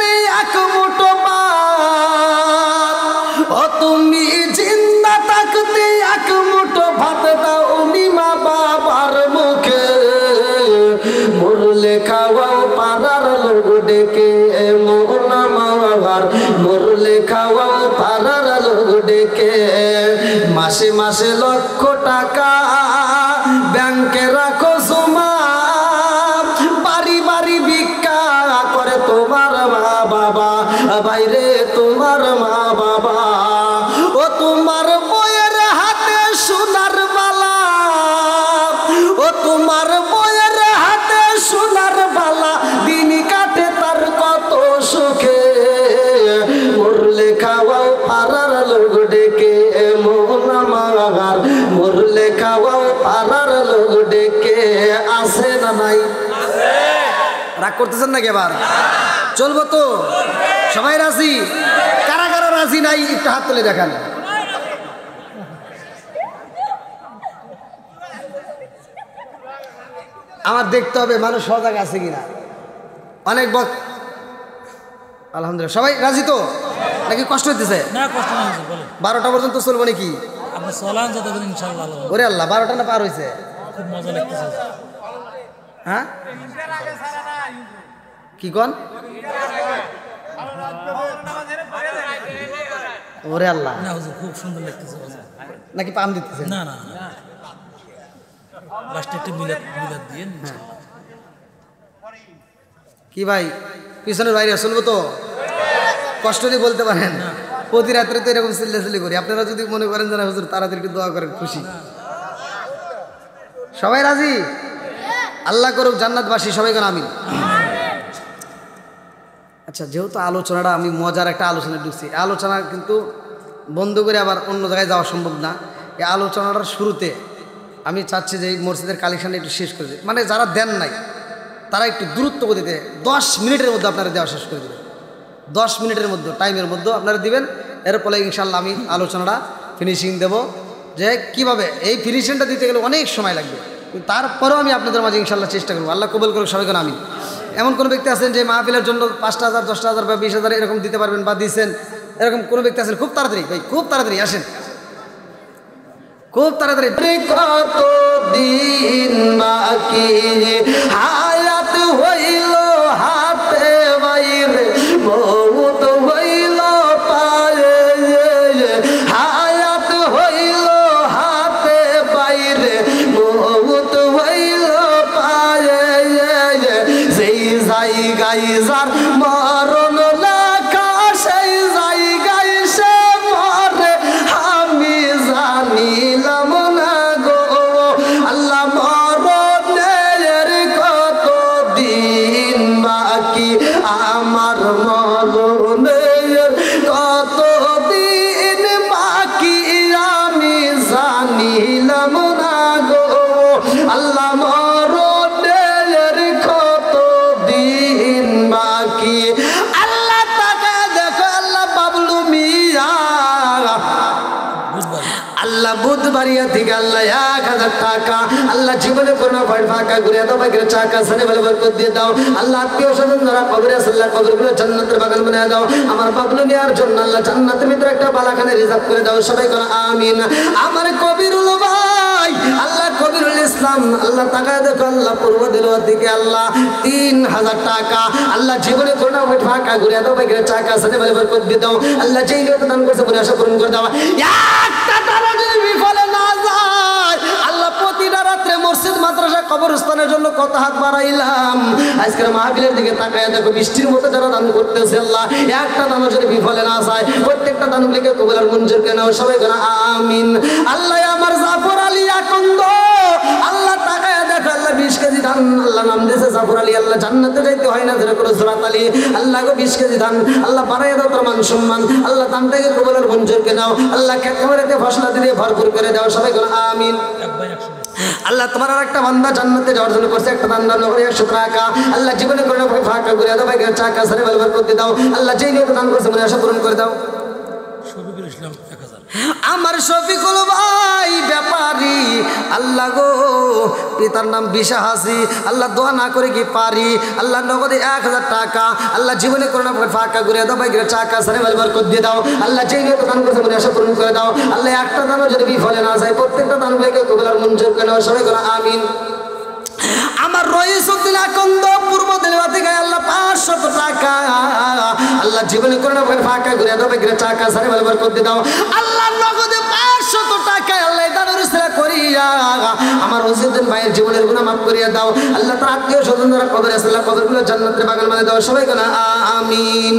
S1: মাসে মাসে লক্ষ টাকা ব্যাংকে রাখো জমা, বাড়ি বাড়ি ভিক্ষা করে তোমার মা বাবা, বাইরে তোমার মা বাবা। ও তোমার বইয়ের হাতে সোনার বালা, ও তোমার বইয়ের হাতে সোনার বালা, দিন কাটে তার কত সুখে। মরলে খাওয়াও পাড়ার লোক ডেকে মন আমার, মরলে খাওয়াও পাড়ার লোক ডেকে। আছে না নাই? রাগ করতেছেন নাকি এবার? চলবো তো? সবাই রাজি? কারা কারা রাজি নাই একটু হাত তুলে দেখান। আমার দেখতে হবে মানুষ সজাগ আছে কিনা। অনেক আলহামদুলিল্লাহ সবাই রাজি তো নাকি কষ্ট হইতেছে?
S2: না, কষ্ট হচ্ছে বলেন।
S1: 12টা পর্যন্ত চলবো নাকি?
S2: আপনি চলান যতদিন ইনশাআল্লাহ।
S1: ওরে আল্লাহ, 12টা না পার হয়েছে?
S2: খুব মজা লাগতেছে।
S1: হ্যাঁ কি কন? ওরে আল্লাহ,
S2: না হুজুর খুব সুন্দর লাগতেছে
S1: নাকি পাম দিতেছে?
S2: না না, লাস্টে একটু মিলাদ মিলাদ দিয়ে।
S1: কি ভাই পিছনের বাইরে শুনবো তো? কষ্ট নিয়ে বলতে পারেন। প্রতি রাত্রে তো এরকম চিল্লাচিল্লি করি। আপনারা যদি মনে করেন যে না হুজুর তাড়াতাড়ি দোয়া করেন, খুশি। সবাই রাজি? আল্লাহ করুক জান্নাতবাসী, সবাই কোন আমিন। আচ্ছা, যেহেতু আলোচনাটা আমি মজার একটা আলোচনা ঢুকছি, আলোচনা কিন্তু বন্ধ করে আবার অন্য জায়গায় যাওয়া সম্ভব না। এই আলোচনাটার শুরুতে আমি চাচ্ছি যে এই মসজিদের কালেকশানটা একটু শেষ করে দিই। মানে যারা দেন নাই তারা একটু দূরত্ব গতিতে 10 মিনিটের মধ্যে আপনারা দেওয়া শেষ করে দেবেন। 10 মিনিটের মধ্যে টাইমের মধ্যে আপনারা দিবেন। এরপরে ইনশাল্লাহ আমি আলোচনাটা ফিনিশিং দেব, যে কিভাবে এই ফিনিশিংটা দিতে গেলে অনেক সময় লাগবে, কিন্তু তারপরেও আমি আপনাদের মাঝে ইনশাল্লাহ চেষ্টা করবো। আল্লাহ কবুল করুক সবাইকে আমি। এমন কোনো ব্যক্তি আছেন যে মাহফিলের জন্য 5,000 10,000 বা 20,000 এরকম দিতে পারবেন বা দিচ্ছেন, এরকম কোনো ব্যক্তি আছেন? খুব তাড়াতাড়ি ভাই, খুব তাড়াতাড়ি আসেন, খুব তাড়াতাড়ি। কত দিন বাকি হায়াত হইল হাতে বাইরে, মৌত হইল পায়ে, হায়াত হইল হাতে বাইরে, মৌত হইল পায়ে। সেই জায়গায় যার মরণ লেখা, সেই জায়গায় সে মরে, আমি জানিলাম না গো। আল্লাহ মরণের কত দিন বাকি, আমার মরণের কত দিন বাকি, আমি জানিলাম না গো। আল্লাহ মরণের কত দিন বাকি। আল্লাহ তাকে দেখো, আল্লাহ বাবলু মিয়া, আল্লাহ বুধবারিয়া থেকে আল্লাহ 1000 টাকা, আল্লাহ জীবনে কোনো ফাঁকা ঘুরে দাও, বাইকের চাকা সানে ভালো বরকত দিয়ে দাও। আল্লাহ আত্মীয় স্বজন যারা কবরে আছে, আল্লাহ কবরগুলো জান্নাতের বাগান বানিয়ে দাও। আমার বাবলু মিয়ার জন্য আল্লাহ জান্নাতের ভিতরে একটা বালাখানে রিজার্ভ করে দাও। সবাই করে আমিন। আমার কবিরুল ভাই, আল্লাহ কবিরুল ইসলাম, আল্লাহ তাকায় দেখো, আল্লাহ পূর্ব দিলওয়ার দিকে আল্লাহ 3000 টাকা, আল্লাহ জীবনে কোনো ফাঁকা ঘুরে দাও, বাইকের চাকা সানে ভালো বরকত দিয়ে দাও। আল্লাহ যেই নিয়ত দান করছে বলে আশা পূরণ করে দাও। একটা তারা যদি বিফলে না যায়, আল্লাহ প্রতিটা রাত্রে মসজিদ মাদ্রাসা কবরস্থানের জন্য কত হাত বাড়াইলাম। আজকের মাহফিলের দিকে তাকায় দেখো, বৃষ্টির মতো যারা দান করতেছে, আল্লাহ একটা দান যদি বিফলে না যায়, প্রত্যেকটা দানগুলিকে কবুল আর মঞ্জুর করে নাও। সবাই করে আমিন। আল্লাহ আমার জাফর আলী আকন্দ, আল্লাহ তাকায় দেখো, আল্লাহ 20 কেজি ধান আল্লাহ নাম দিয়েছে জাফর আলী, আল্লাহ জান্নাতে যাইতে হয় না ধরে করে সুরাত আলী, আল্লাহ গো 20 কেজি ধান আল্লাহ বাড়াই দাও তোর মান সম্মান, আল্লাহ দানটাকে কবুল আর মঞ্জুর করে নাও। আল্লাহ খেতমারিতে ফসলা দিয়ে ভরপুর করে দাও। সবাই করে আমিন। আল্লাহ তোমার আর একটা বান্দা জান্নাতে যাওয়ার জন্য করছে একটা দান দান করে 100 টাকা, আল্লাহ জীবনে করে ফাঁকা ঘুরে দাও, বাইকের চাকা সারে বলবার করতে দাও। আল্লাহ যেই নিয়ত দান করছে মনে আশা পূরণ করে দাও।
S2: শফিকুল ইসলাম 1000।
S1: আমার শফিকুল ভাই ব্যাপারী, আল্লাহ গো পিতার নাম বিশা হাসি, আল্লাহ দোয়া না করে কি পারি, আল্লাহ নগদে 1000 টাকা, আল্লাহ জীবনে করোনা ফাঁকা ঘুরে দাও, বাইকের চাকা সারে বলবার করতে দাও। আল্লাহ যেই নিয়ত দান করছে মনে আশা পূরণ করে দাও। আল্লাহ একটা দানও যদি বিফলে না যায়, প্রত্যেকটা দানগুলোকে কবুল আর মঞ্জুর করে নাও। সবাই করে আমিন। আমার রইসুদ্দিন আকন্দ পূর্ব দিলওয়া থেকে আল্লাহ 500 টাকা, আল্লাহ জীবনে করোনা ফাঁকা ঘুরে দাও, বাইকের চাকা সারে বলবার করতে দাও। আল্লাহ নগদে 500 কইরা আমার ওসিউদ্দিন ভাইয়ের জীবনের গুনাহ মাফ করিয়া দাও আল্লাহ তার আত্মীয় স্বজন যারা কবরে আছে আল্লাহ কবরগুলো জান্নাতের বাগান বানিয়ে দাও সবাই কেন আমিন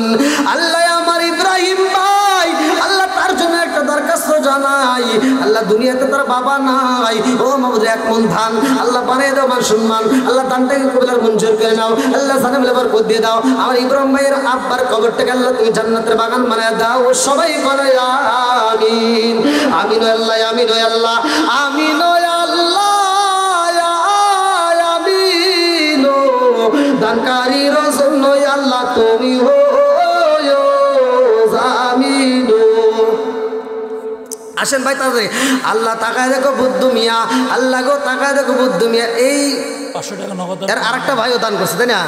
S1: আল্লাহ আমার ইব্রাহিম ভাই আল্লাহ তার জন্য একটা দরখাস্ত জানাই আল্লাহ দুনিয়াতে তার বাবা নাই ও মাবুদ এক মন ধান আল্লাহ বানিয়ে দাও মান সম্মান আল্লাহ দানটাকে কবুলার মঞ্জুর করে নাও আল্লাহ জানে বলে বরকত দিয়ে দাও আমার ইব্রাহিম ভাইয়ের আব্বার কবরটাকে আল্লাহ তুমি জান্নাতের বাগান বানিয়ে দাও ও সবাই বলে আমিন আমিন ও আল্লাহ আমিন ও আল্লাহ আমিন ও আল্লাহ আমিন ও দানকারীর জন্য আল্লাহ তুমি হো আমিন আসেন ভাই তাড়াতাড়ি আল্লাহ তাকায় দেখো বুদ্ধ মিয়া আল্লাহ গো তাকায় দেখো বুদ্ধ মিয়া এই
S2: 500 টাকা নগদ
S1: এর আরেকটা ভাইও দান করছে তাই না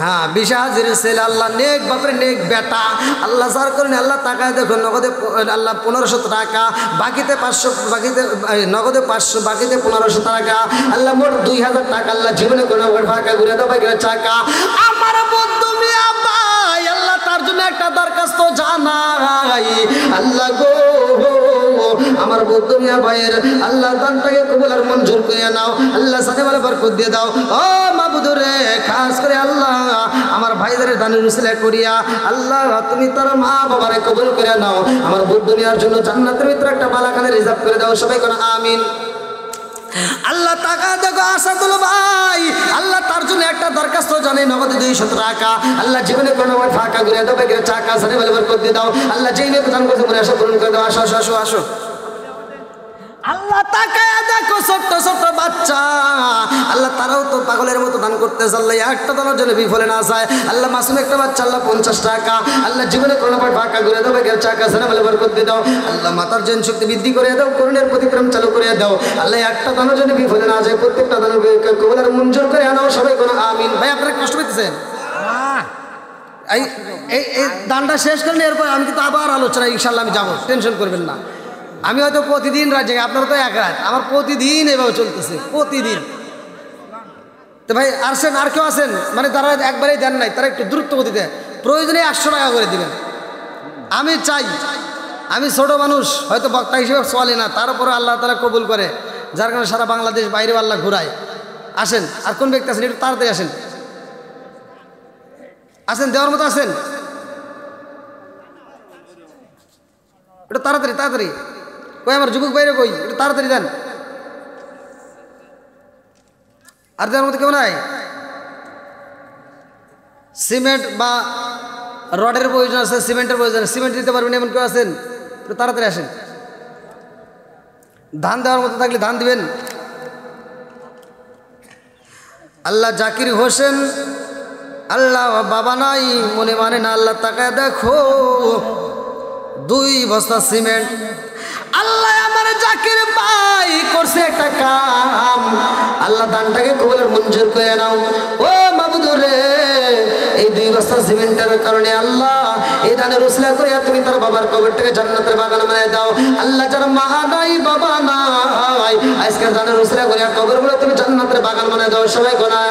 S1: হ্যাঁ বিশাহাজির ছেলে আল্লাহ নেক বাপরে নেক বেটা আল্লাহ সার করেন আল্লাহ টাকায় দেখুন নগদে আল্লাহ 1500 টাকা বাকিতে 500 বাকিতে নগদে 500 বাকিতে 1500 টাকা আল্লাহ মোট 2000 টাকা আল্লাহ জীবনে কোনো ফাঁকা ঘুরে দাও বাকি টাকা আমার বন্ধু মিয়া ভাই আল্লাহ তার জন্য একটা দরখাস্ত জানাই আল্লাহ গো আমার বন্ধু মিয়া ভাইয়ের আল্লাহ দানটাকে কবুল আর মঞ্জুর করে নাও আল্লাহ সাথে বলে বরকত দিয়ে দাও ও মাবুদ রে খাস করে আল্লাহ আমার ভাইদের দানের উসিলা করিয়া আল্লাহ তুমি তার মা বাবারে কবুল করে নাও আমার বন্ধু মিয়ার জন্য জান্নাতের ভিতরে একটা বালাখানে রিজার্ভ করে দাও সবাই কোন আমিন আল্লাহ টাকা দেখো আসাদুল ভাই আল্লাহ তার জন্য একটা দরখাস্ত জানে নগদে 200 টাকা আল্লাহ জীবনে কোনো ফাঁকা ঘুরে দাও বেগের চাকা সাথে বলে বরকত দিয়ে দাও আল্লাহ যেই নিয়ে দান করতে মনে আশা পূরণ করে দাও আসো আসো আসো আসো আল্লাহ তাকায় দেখো ছোট্ট ছোট্ট বাচ্চা আল্লাহ তারাও তো পাগলের মতো দান করতেছে আল্লাহ একটা দানের জন্য বিফলে না যায় আল্লাহ মাসুম একটা বাচ্চা আল্লাহ 50 টাকা আল্লাহ জীবনে কোনো ফাঁকা ঘুরে দাও বেগের চাকা সাথে বলে বরকত দিয়ে দাও আল্লাহ মাতার জন শক্তি বৃদ্ধি করে দাও করুণের প্রতিক্রম চালু করে দাও আল্লাহ একটা দানের জন্য বিফলে না যায় প্রত্যেকটা দানের কবুল আর মঞ্জুর করে আনাও সবাই কোনো আমিন ভাই আপনারা কষ্ট পেতেছেন এই এই দানটা শেষ করলে এরপর আমি কিন্তু আবার আলোচনা ইনশাল্লাহ আমি যাবো টেনশন করবেন না আমি হয়তো প্রতিদিন রাত জায়গায় আপনারা তো এক রাত আমার প্রতিদিন এভাবে চলতেছে প্রতিদিন তো ভাই আসেন আর কেউ আসেন মানে তারা একবারেই দেন নাই তারা একটু দ্রুত গতিতে প্রয়োজনে 100 টাকা করে দিবেন আমি চাই আমি ছোট মানুষ হয়তো বক্তা হিসেবে চলে না তারপরে আল্লাহ তারা কবুল করে যার কারণে সারা বাংলাদেশ বাইরে আল্লাহ ঘুরায় আসেন আর কোন ব্যক্তি আছেন একটু তাড়াতাড়ি আসেন আসেন দেওয়ার মতো আসেন একটু তাড়াতাড়ি তাড়াতাড়ি কই আমার যুবক বাইরে কই একটু তাড়াতাড়ি দেন আর দেওয়ার মতো কেউ নাই সিমেন্ট বা রডের প্রয়োজন আছে সিমেন্টের প্রয়োজন সিমেন্ট দিতে পারবেন এমন কেউ আছেন একটু তাড়াতাড়ি আসেন ধান দেওয়ার মতো থাকলে ধান দিবেন আল্লাহ জাকির হোসেন আল্লাহ বাবা নাই মনে মানে না আল্লাহ তাকায় দেখো 2 বস্তা সিমেন্ট আল্লাহ আমার জাকির ভাই করছে একটা কাম আল্লাহ দানটাকে কবুল মঞ্জুর করে নাও ও মাবুদ রে এই 2 বস্তা সিমেন্টের কারণে আল্লাহ এই দানের উসিলা করে তুমি তার বাবার কবরটাকে জান্নাতের বাগান বানিয়ে দাও আল্লাহ যার মা নাই বাবা নাই আজকে দানের উসিলা করে কবরগুলো তুমি জান্নাতের বাগান বানিয়ে দাও সবাই গোনা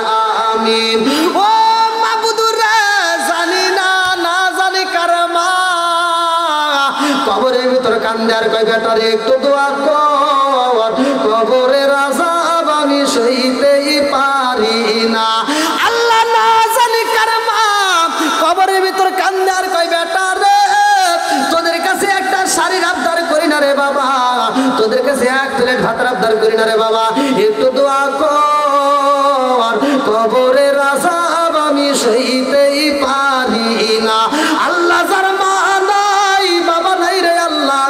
S1: আমিন ও মাবুদ রে জানি না না জানি কার মা কবরের ভিতর কান্দার কয় বেটারে একটু দোয়া কর কবরের আযাব আমি সইতেই পারি না আল্লাহ না জানি কার মা কবরের ভিতর কান্দার কয় বেটারে তোদের কাছে একটা শাড়ির আবদার করি না রে বাবা তোদের কাছে এক প্লেট ভাতের আবদার করি না রে বাবা একটু দোয়া কর কবরের আযাব আমি সইতেই পারি না আল্লাহ যার মা নাই বাবা নাই রে আল্লাহ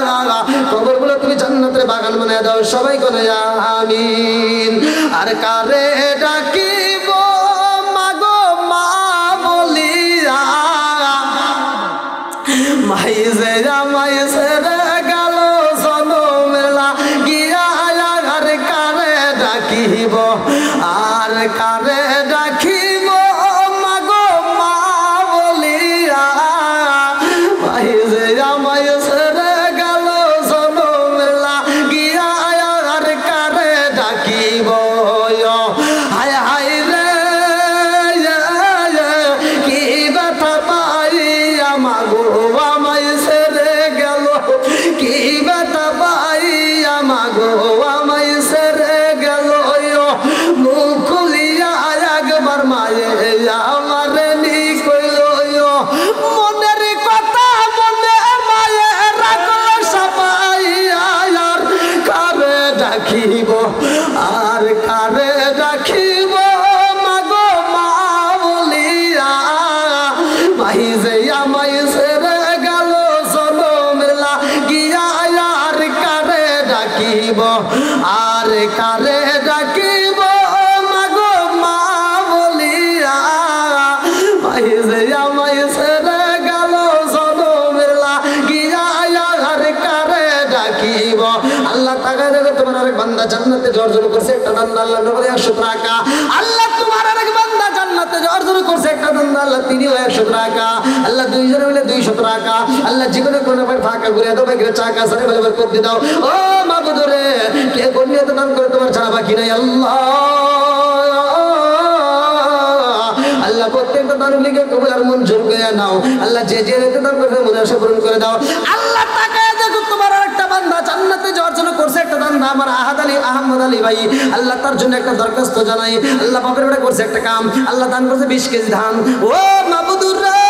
S1: কবরগুলো তুমি জান্নাতের বাগান বানিয়ে দাও সবাই কোনে আমিন আর কারে ডাকিব মাগো মা বলিয়া মাইজে মাইজে রে গেল জনমেলা গিয়া আর কারে ডাকিব আর কারে ডাকিব মাগো মা বলিয়া মাইজে মাইজে রে গেল জনমেলা গিয়া আর কারে ডাকিব হায় হায় রে কি ব্যথা পাইয়া মাগো আমায় ছেড়ে গেল কি ব্যথা পাইয়া মাগো আমায় ছেড়ে ডাকিব আর কারে ডাকিব মাগো মা বলিয়া মাহি যে আমায় ছেড়ে গেল জনমের লাগিয়া আর কারে ডাকিব আর কারে ডাকিব মাগো মা বলিয়া মাহি যে আমায় ছেড়ে গেল জনমের লাগিয়া আর কারে ডাকিব। আল্লাহ তাকায় দেখো তোমার আরেক বান্দা জান্নাতে অর্জন করছে একটা দান আল্লাহ নবী 100 টাকা। আল্লাহ তোমার আরেক বান্দা জান্নাতে অর্জন করছে একটা দান আল্লাহ তিনিও 100 টাকা। আল্লাহ দুইজনে মিলে 200 টাকা। আল্লাহ জীবনে কোনো ভাই ফাঁকা করে দাও ভাই চাকা সারে বলে করতে দাও। ও মাবুদ রে কে কোন নিয়ে দান করে তোমার ছাড়া বাকি নাই আল্লাহ। আল্লাহ প্রত্যেকটা দানগুলিকে কবুল আর মঞ্জুর করে নাও। আল্লাহ যে যে দান করে মনে আশা পূরণ করে দাও। আল্লাহ তাকায় দেখো তোমার আরেকটা বান্দা জান্নাতে অর্জন করছে একটা দান আমার আহমদ আলী ভাই। আল্লাহ তার জন্য একটা দরখাস্ত জানাই। আল্লাহ বাপের বেটা করছে একটা কাম। আল্লাহ দান করছে 20 কেজি ধান। ও মাবুদুর রে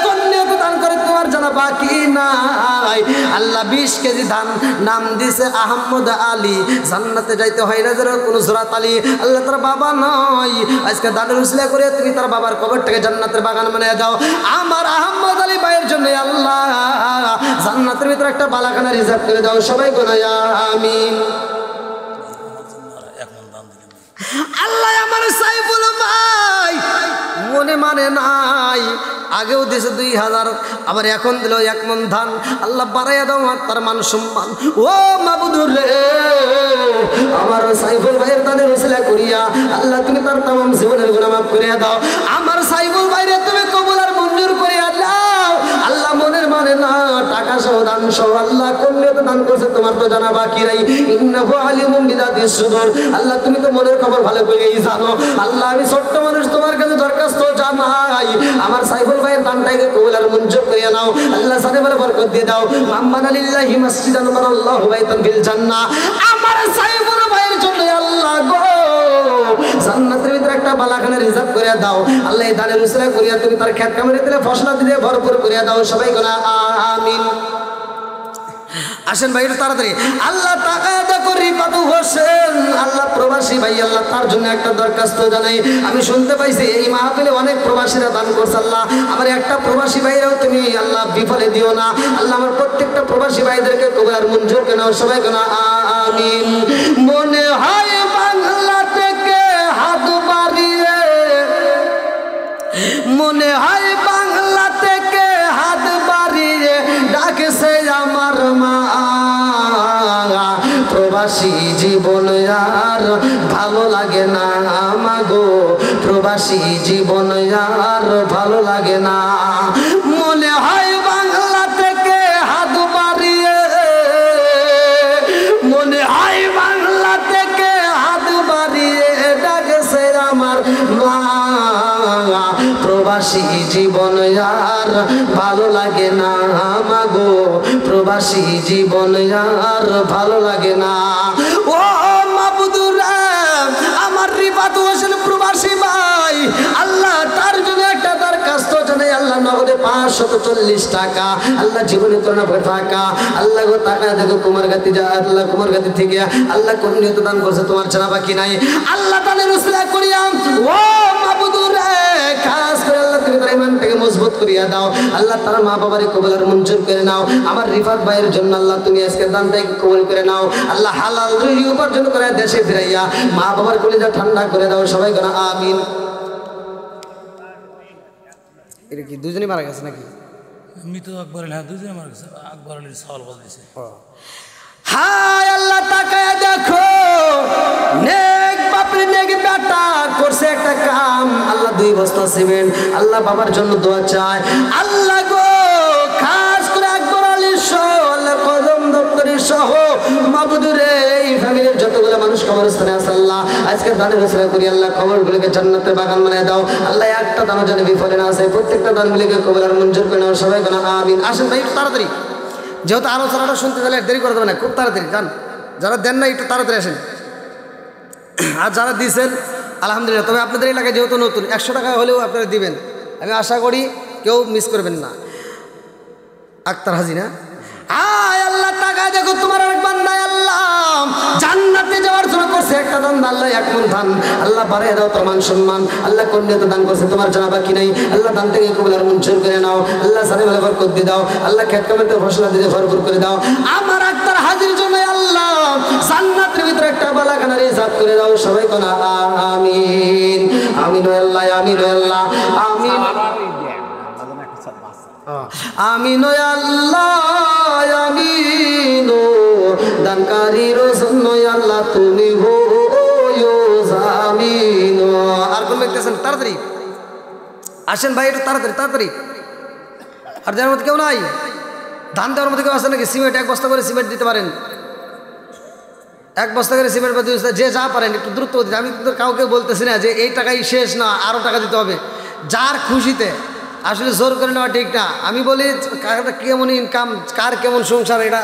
S1: কন্যাকে দান করে তোমার জানা বাকি নাই। আল্লাহ 20 কেজি ধান নাম দিছে আহমদ আলী। জান্নাতে যাইতে হয় না যারা কোনো জোরাত আলী। আল্লাহ তার বাবা নয় আজকে দানের উসিলা করে তুমি তার বাবার কবরটাকে জান্নাতের বাগান বানিয়ে দাও। আমার আহমদ আলী ভাইয়ের জন্য আল্লাহ জান্নাতের ভিতরে একটা বালাখানা রিজার্ভ করে দাও। সবাই গোনায় আমিন। আল্লাহ আমার সাইফুল ভাই মনে মানে নাই আগেও দিয়েছে 2000 আবার এখন দিল 1 মন ধান। আল্লাহ বাড়াইয়া দাও তার মান সম্মান। ও মাবুদুর রে আমার সাইফুল ভাইয়ের দানের উসিলা করিয়া আল্লাহ তুমি তার तमाम জীবনের গুনাহ মাফ করিয়া দাও। আমার সাইফুল ভাইরে তুমি কবুল আর মঞ্জুর করিয়া দাও। আল্লাহ মনের মানে না টাকা সহ দান সহ আল্লাহ করলে তো দান করছে তোমার তো জানা বাকি নাই। ইন্নাহু আলিমুম বিদাতিস সুদূর। আল্লাহ তুমি তো মনের খবর ভালো করেই জানো। আল্লাহ আমি ছোট্ট মানুষ তোমার কাছে দরখাস্ত জানাই আমার সাইফুল ভাইয়ের দানটাকে কবুল আর মঞ্জুর করিয়া নাও। আল্লাহ সাথে বলে বরকত দিয়ে দাও। মাম্মান লিল্লাহি মসজিদান বানাল্লাহু বাইতান ফিল জান্নাহ। আমার সাইফুল ভাইয়ের জন্য আল্লাহ গো জান্নাতের ভিতরে একটা বালাখানা রিজার্ভ করিয়া দাও। আল্লাহ এই দানের উসিলা করিয়া তুমি তার খেত কামারে দিলে ফসল দিয়ে ভরপুর করিয়া দাও। সবাই গোনা আমিন। আসেন ভাই একটু তাড়াতাড়ি। আল্লাহ তাকায় দেখো রিফাতু হোসেন আল্লাহ প্রবাসী ভাই আল্লাহ তার জন্য একটা দরখাস্ত জানাই। আমি শুনতে পাইছি এই মাহফিলে অনেক প্রবাসীরা দান করছে। আল্লাহ আমার একটা প্রবাসী ভাইরাও তুমি আল্লাহ বিফলে দিও না। আল্লাহ আমার প্রত্যেকটা প্রবাসী ভাইদেরকে কবুল আর মঞ্জুর করে নাও। সবাই গোনা আমিন। মনে হয় বাংলা থেকে হাত বাড়িয়ে মনে হয় বাংলা থেকে হাত বাড়িয়ে ডাকছে আমার মা। প্রবাসী জীবন আর ভালো লাগে না মাগো প্রবাসী জীবন আর ভালো লাগে না। মনে হয় বাংলা থেকে হাত বাড়িয়ে মনে হয় বাংলা থেকে হাত বাড়িয়ে ডাকছে আমার মা। প্রবাসী জীবন আর ভালো লাগে না মাগো প্রবাসী জীবন আর ভালো লাগে না। ও মাবুদুর আমার রিফাতু হোসেন প্রবাসী ভাই আল্লাহ তার জন্য একটা দরখাস্ত জানাই। আল্লাহ নগদে 540 টাকা আল্লাহ জীবনে করোনা টাকা আল্লাহ গো টাকা দেখো কুমারগাতি যা আল্লাহ কুমারগাতি থেকে আল্লাহ কোন নিয়ত দান করছে তোমার ছাড়া বাকি নাই। আল্লাহ দানের উসিলা করিয়া ও মাবুদুর খাস করে আল্লাহ তুমি তার ইমানটাকে মজবুত করিয়া দাও। আল্লাহ তার মা বাবারে কবুল আর মঞ্জুর করে নাও। আমার রিফাত ভাইয়ের জন্য আল্লাহ তুমি আজকে দানটাকে কবুল করে নাও। আল্লাহ হালাল রুজি উপার্জন করে দেশে ফিরাইয়া মা বাবার কলিজা ঠান্ডা করে দাও। সবাই করে আমিন। এটা কি দুজনই মারা গেছে নাকি?
S2: মৃত আকবর আলী, হ্যাঁ দুজনে মারা গেছে। আকবর আলীর সওয়াল বল দিছে।
S1: হায় আল্লাহ তাকায় দেখো নেক বাপরে নেক বেটা করছে একটা কাম। আল্লাহ 2 বস্তা সিমেন্ট আল্লাহ বাবার জন্য দোয়া চায়। আল্লাহ গো খাস করে আকবর আলী সহ আল্লাহ কদম দপ্তরি সহ মাবুদুরে এই ফ্যামিলির যতগুলো মানুষ কবরস্থানে আছে আল্লাহ আজকে দানের উসিলা করি আল্লাহ কবরগুলোকে জান্নাতের বাগান বানিয়ে দাও। আল্লাহ একটা দানও যেন বিফলে না আসে। প্রত্যেকটা দানগুলোকে কবুল আর মঞ্জুর করে নাও। সবাই গোনা আমিন। আসেন ভাই একটু তাড়াতাড়ি যেহেতু আলোচনাটা শুনতে গেলে দেরি করে দেবে না খুব তাড়াতাড়ি যান। যারা দেন না একটু তাড়াতাড়ি আসেন। আর যারা দিয়েছেন আলহামদুলিল্লাহ। তবে আপনাদের এলাকায় যেহেতু নতুন 100 টাকা হলেও আপনারা দিবেন আমি আশা করি কেউ মিস করবেন না। আক্তার হাজি না আয় আল্লাহ টাকা দেখো তোমার আরেক বান্দা আল্লাহ জান্নাত দান আল্লাহ 1 মণ ধান আল্লাহ বাড়িয়ে দাও তোর মান সম্মান আল্লাহ কোন নিয়তে দান করছে তোমার জানা বাকি নাই আল্লাহ দান থেকে কবুল আর মঞ্জুর করে নাও আল্লাহ সারে বলে বরকত দিয়ে দাও আল্লাহ খেত কামাতে ফসল দিয়ে ভরপুর করে দাও আমার আক্তার হাজির জন্য আল্লাহ জান্নাতের ভিতরে একটা বালাখানা রিজার্ভ করে দাও সবাই কোন আমিন আমিন আল্লাহ আমিন আল্লাহ আমিন আমিন আল্লাহ আমিন দানকারীর জন্য আল্লাহ তুমি হইও জামিন আর কোন দেখতেছেন তাড়াতাড়ি আসেন ভাই একটু তাড়াতাড়ি তাড়াতাড়ি আর যার মধ্যে কেউ নাই ধান দেওয়ার মধ্যে কেউ আসে নাকি সিমেন্ট 1 বস্তা করে সিমেন্ট দিতে পারেন 1 বস্তা করে সিমেন্ট বা 2 বস্তা যে যা পারেন একটু দ্রুত দিন আমি কিন্তু কাউকে বলতেছি না যে এই টাকাই শেষ না আরও টাকা দিতে হবে যার খুশিতে আসলে জোর করে নেওয়া ঠিক না আমি বলি কেমন ইনকাম কার কেমন সংসার এটা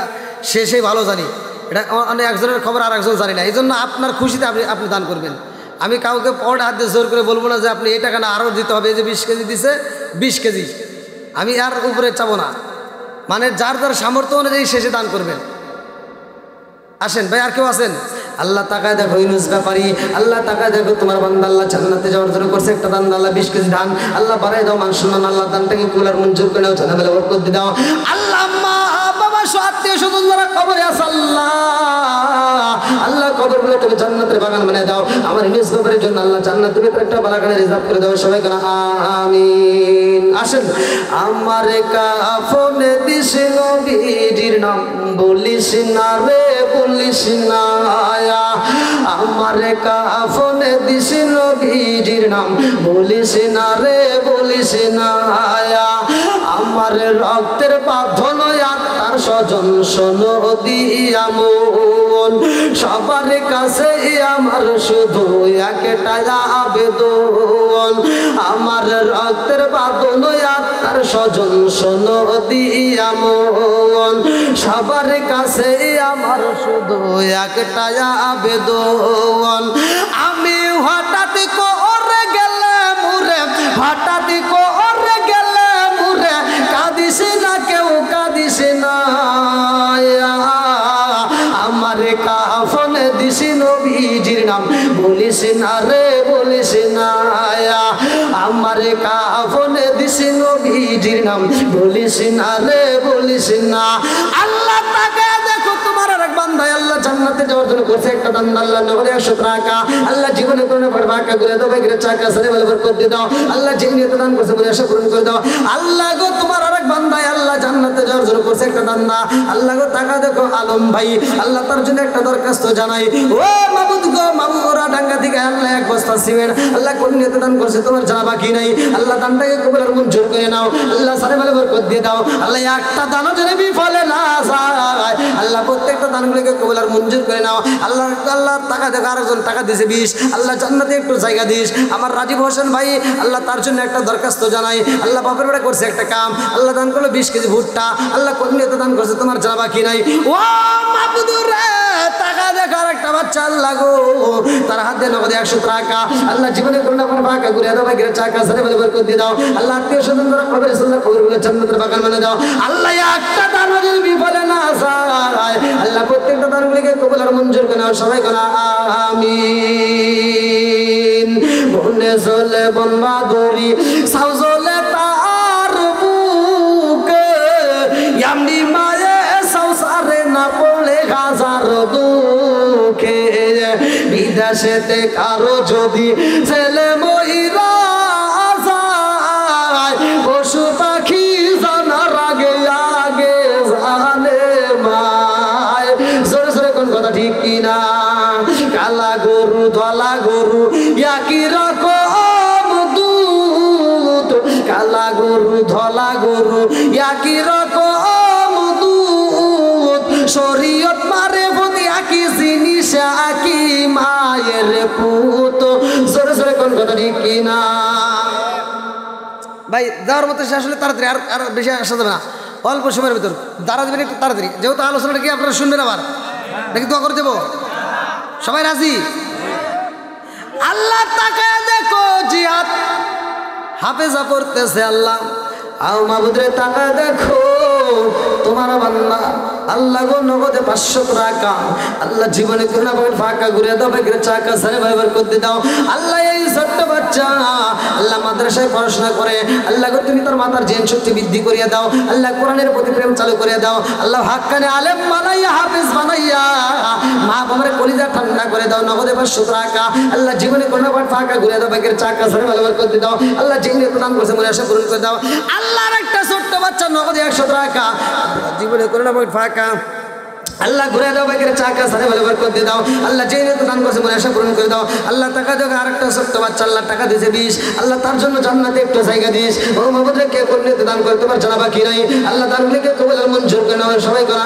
S1: শেষেই ভালো জানি এটা একজনের খবর আর একজন জানি না এই জন্য আপনার খুশিতে আপনি দান করবেন আমি কাউকে পড়ে হাত দিয়ে জোর করে বলবো না যে আপনি এই টাকা না আরও দিতে হবে এই যে 20 কেজি দিছে 20 কেজি আমি আর উপরে চাবো না মানে যার যার সামর্থ্য অনুযায়ী শেষে দান করবেন আসেন ভাই আর কেউ আসেন আল্লাহ তাকায় দেখো ইউনুস ব্যাপারী আল্লাহ তাকায় দেখো তোমার বান্দা আল্লাহ জান্নাতে যাওয়ার জন্য করছে একটা দান আল্লাহ 20 কেজি ধান আল্লাহ বাড়াই দাও মান সম্মান আল্লাহ দানটাকে কবুল আর মঞ্জুর করে নাও জানাবেলা বরকত দিয়ে দাও আল্লাহ মা বাবা আত্মীয় স্বজন যারা কবরে আছে আল্লাহ কবরগুলো তুমি জান্নাতের বাগান বানিয়ে দাও আমার ইউনুস ব্যাপারীর জন্য আল্লাহ জান্নাতের ভিতরে একটা বাগানে রিজার্ভ করে দাও সবাই কেন আমিন আসেন আমার কাফনে দিস নবীর নাম বলিস না রে বলিস না আমার কাফনে দিস নবীর নাম বলিস না রে বলিস না আমার রক্তের বাঁধন আত্মার স্বজন শোনো দিয়া মন সবার কাছে আমার শুধু একটাই আবেদন আমার রক্তের বাঁধন আত্মার স্বজন শোনো দিয়া মন সবার কাছে আমার শুধু একটাই আবেদন আমি হঠাৎ করে গেলে মুরে হঠাৎ করে গেলে মুরে কাঁদিস না কেউ কাঁদিস না আমার কাফনে দিস নবীজির নাম বলিস না রে বলিস না আমার কাফনে দিস নবীজির নাম বলিস না রে বলিস না আল্লাহ তাকে দেখো তোমার আরেক বান্দা আল্লাহ জান্নাতে যাওয়ার জন্য করছে একটা দান আল্লাহ নগরে 100 টাকা আল্লাহ জীবনে কোনো বাঁকা করে দাও বাইরে চাকা সারে বলে বরকত দিয়ে দাও আল্লাহ জীবনে দান করছে বলে আশা পূরণ করে দাও আল্লাহ গো তোমার আরেক বান্দা আল্লাহ জান্নাতে যাওয়ার জন্য করছে একটা দান না আল্লাহ গো টাকা দেখো আলম ভাই আল্লাহ তার জন্য একটা দরখাস্ত জানাই ও মাবুদ গো মাবুদ ওরা ডাঙ্গা থেকে আল্লাহ 1 বস্তা সিমেন্ট আল্লাহ কোন নিয়তে দান করছে তোমার জানা বাকি নাই আল্লাহ দানটাকে কবুল আর মঞ্জুর করে নাও আল্লাহ সারে বলে বরকত দিয়ে দাও আল্লাহ একটা দানও যেন বিফলে না যায় আল্লাহ প্রত্যেকটা দানগুলোকে কবুল আর মঞ্জুর করে নাও আল্লাহ আল্লাহ টাকা দেখো আরেকজন টাকা দিয়েছে 20 আল্লাহ জান্নাতে একটু জায়গা দিস আমার রাজীব হোসেন ভাই আল্লাহ তার জন্য একটা দরখাস্ত জানাই আল্লাহ বাপের বেড়া করছে একটা কাম আল্লাহ দান করলো 20 কেজি ভুট্টা আল্লাহ কোন নিয়তে দান করছে তোমার জানা বাকি নাই ও মাবুদুর রে টাকা দেখো আরেকটা বাচ্চা আল্লাহ গো তার হাত দিয়ে নগদে 100 টাকা আল্লাহ জীবনে কোনো না কোনো বাঁকা ঘুরে দাও বাইরে চাকা সারে বলে বরকত দিয়ে দাও আল্লাহ আত্মীয় স্বজন যারা কবরে আল্লাহ কবরগুলো জান্নাতের বাগান বানিয়ে দাও আল্লাহ একটা দান যদি বিফলে না যায় আল্লাহ প্রত্যেকটা দানগুলোকে কবুল আর মঞ্জুর করে নাও সবাই কোন আমিন বনে চলে বনবাদুরি সাউজলে তার বুকে এমনি মায়ে সংসারে না পড়লে হাজার দুঃখে বিদেশেতে কারো যদি ছেলে মহিলা যায় পশু পাখি জানার আগে আগে জানে মায় জোরে জোরে কোন কথা ঠিক কিনা কালা গরু ধলা গরু একই রকম দুধ কালা গরু ধলা গরু একই রকম দুধ শরীয়ত মারে বলি একই জিনিস একই মায়ের পুত জোরে জোরে কোন কথা ঠিক কিনা ভাই যাওয়ার মতো শেষ হলে তাড়াতাড়ি আর বেশি আসা যাবে না অল্প সময়ের ভিতর দাঁড়া দেবেন একটু তাড়াতাড়ি যেহেতু আলোচনাটা কি আপনারা শুনবেন আবার নাকি দোয়া করে দেবো সবাই রাজি আল্লাহ তাকায় দেখো জিহাদ হাফেজা পড়তেছে আল্লাহ আও মাবুদরে তাকায় দেখো তোমার বান্দা আল্লাহ গো নগদে 500 টাকা আল্লাহ জীবনে করুণা করে ফাঁকা ঘুরে দাও ভাগ্যের চাকা সারে ব্যবহার করতে দাও আল্লাহ এই ছোট্ট বাচ্চা আল্লাহ মাদ্রাসায় পড়াশোনা করে আল্লাহ গো তুমি তার মাথার জ্ঞান শক্তি বৃদ্ধি করিয়া দাও আল্লাহ কোরআনের প্রতি প্রেম চালু করিয়া দাও আল্লাহ হাক্কানে আলেম বানাইয়া হাফেজ বানাইয়া মা বাবার কলিজা ঠান্ডা করে দাও নগদে 500 টাকা আল্লাহ জীবনে করুণা করে ফাঁকা ঘুরে দাও ভাগ্যের চাকা সারে ব্যবহার করতে দাও আল্লাহ যেই প্রদান করছে মনে আশা পূরণ করে দাও আল্লাহর একটা ছোট্ট বাচ্চা নগদে 100 টাকা জীবনে করুণা করে ফাঁকা আল্লাহ ঘুরে দাও ভাগ্যের চাকা সারে ব্যবহার করতে দাও আল্লাহ যেই প্রদান করছে মনে আশা পূরণ করে দাও আল্লাহ টাকা দাও আরেকটা ছোট্ট বাচ্চা আল্লাহ টাকা দিয়েছে 20 আল্লাহ তার জন্য জান্নাতে একটু জায়গা দিস ও মাবুদ কে করলে দান করে তোমার জানা বাকি নাই আল্লাহ দানগুলোকে কবুল আর মঞ্জুর করে নাও সবাই করা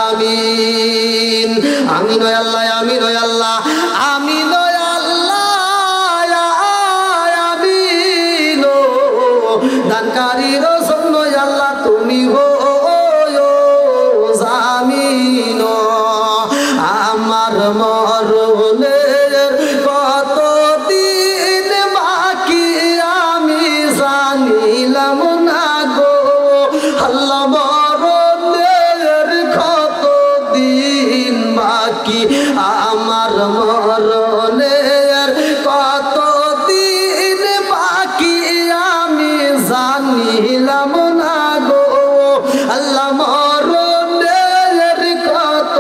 S1: আমিন আমিন ওয়া আল্লাহ আমিন ওয়া আল্লাহ আমিন ওয়া আল্লাহ আমিন দানকারীর জন্য আল্লাহ তুমি হো জামিন আমার মরণের কত দিন বাকি আমি জানিলাম না গো আল্লাহ মরণের কত দিন বাকি আমার মরণের কত দিন বাকি আমি জানিলাম না গো আল্লাহ মরণের কত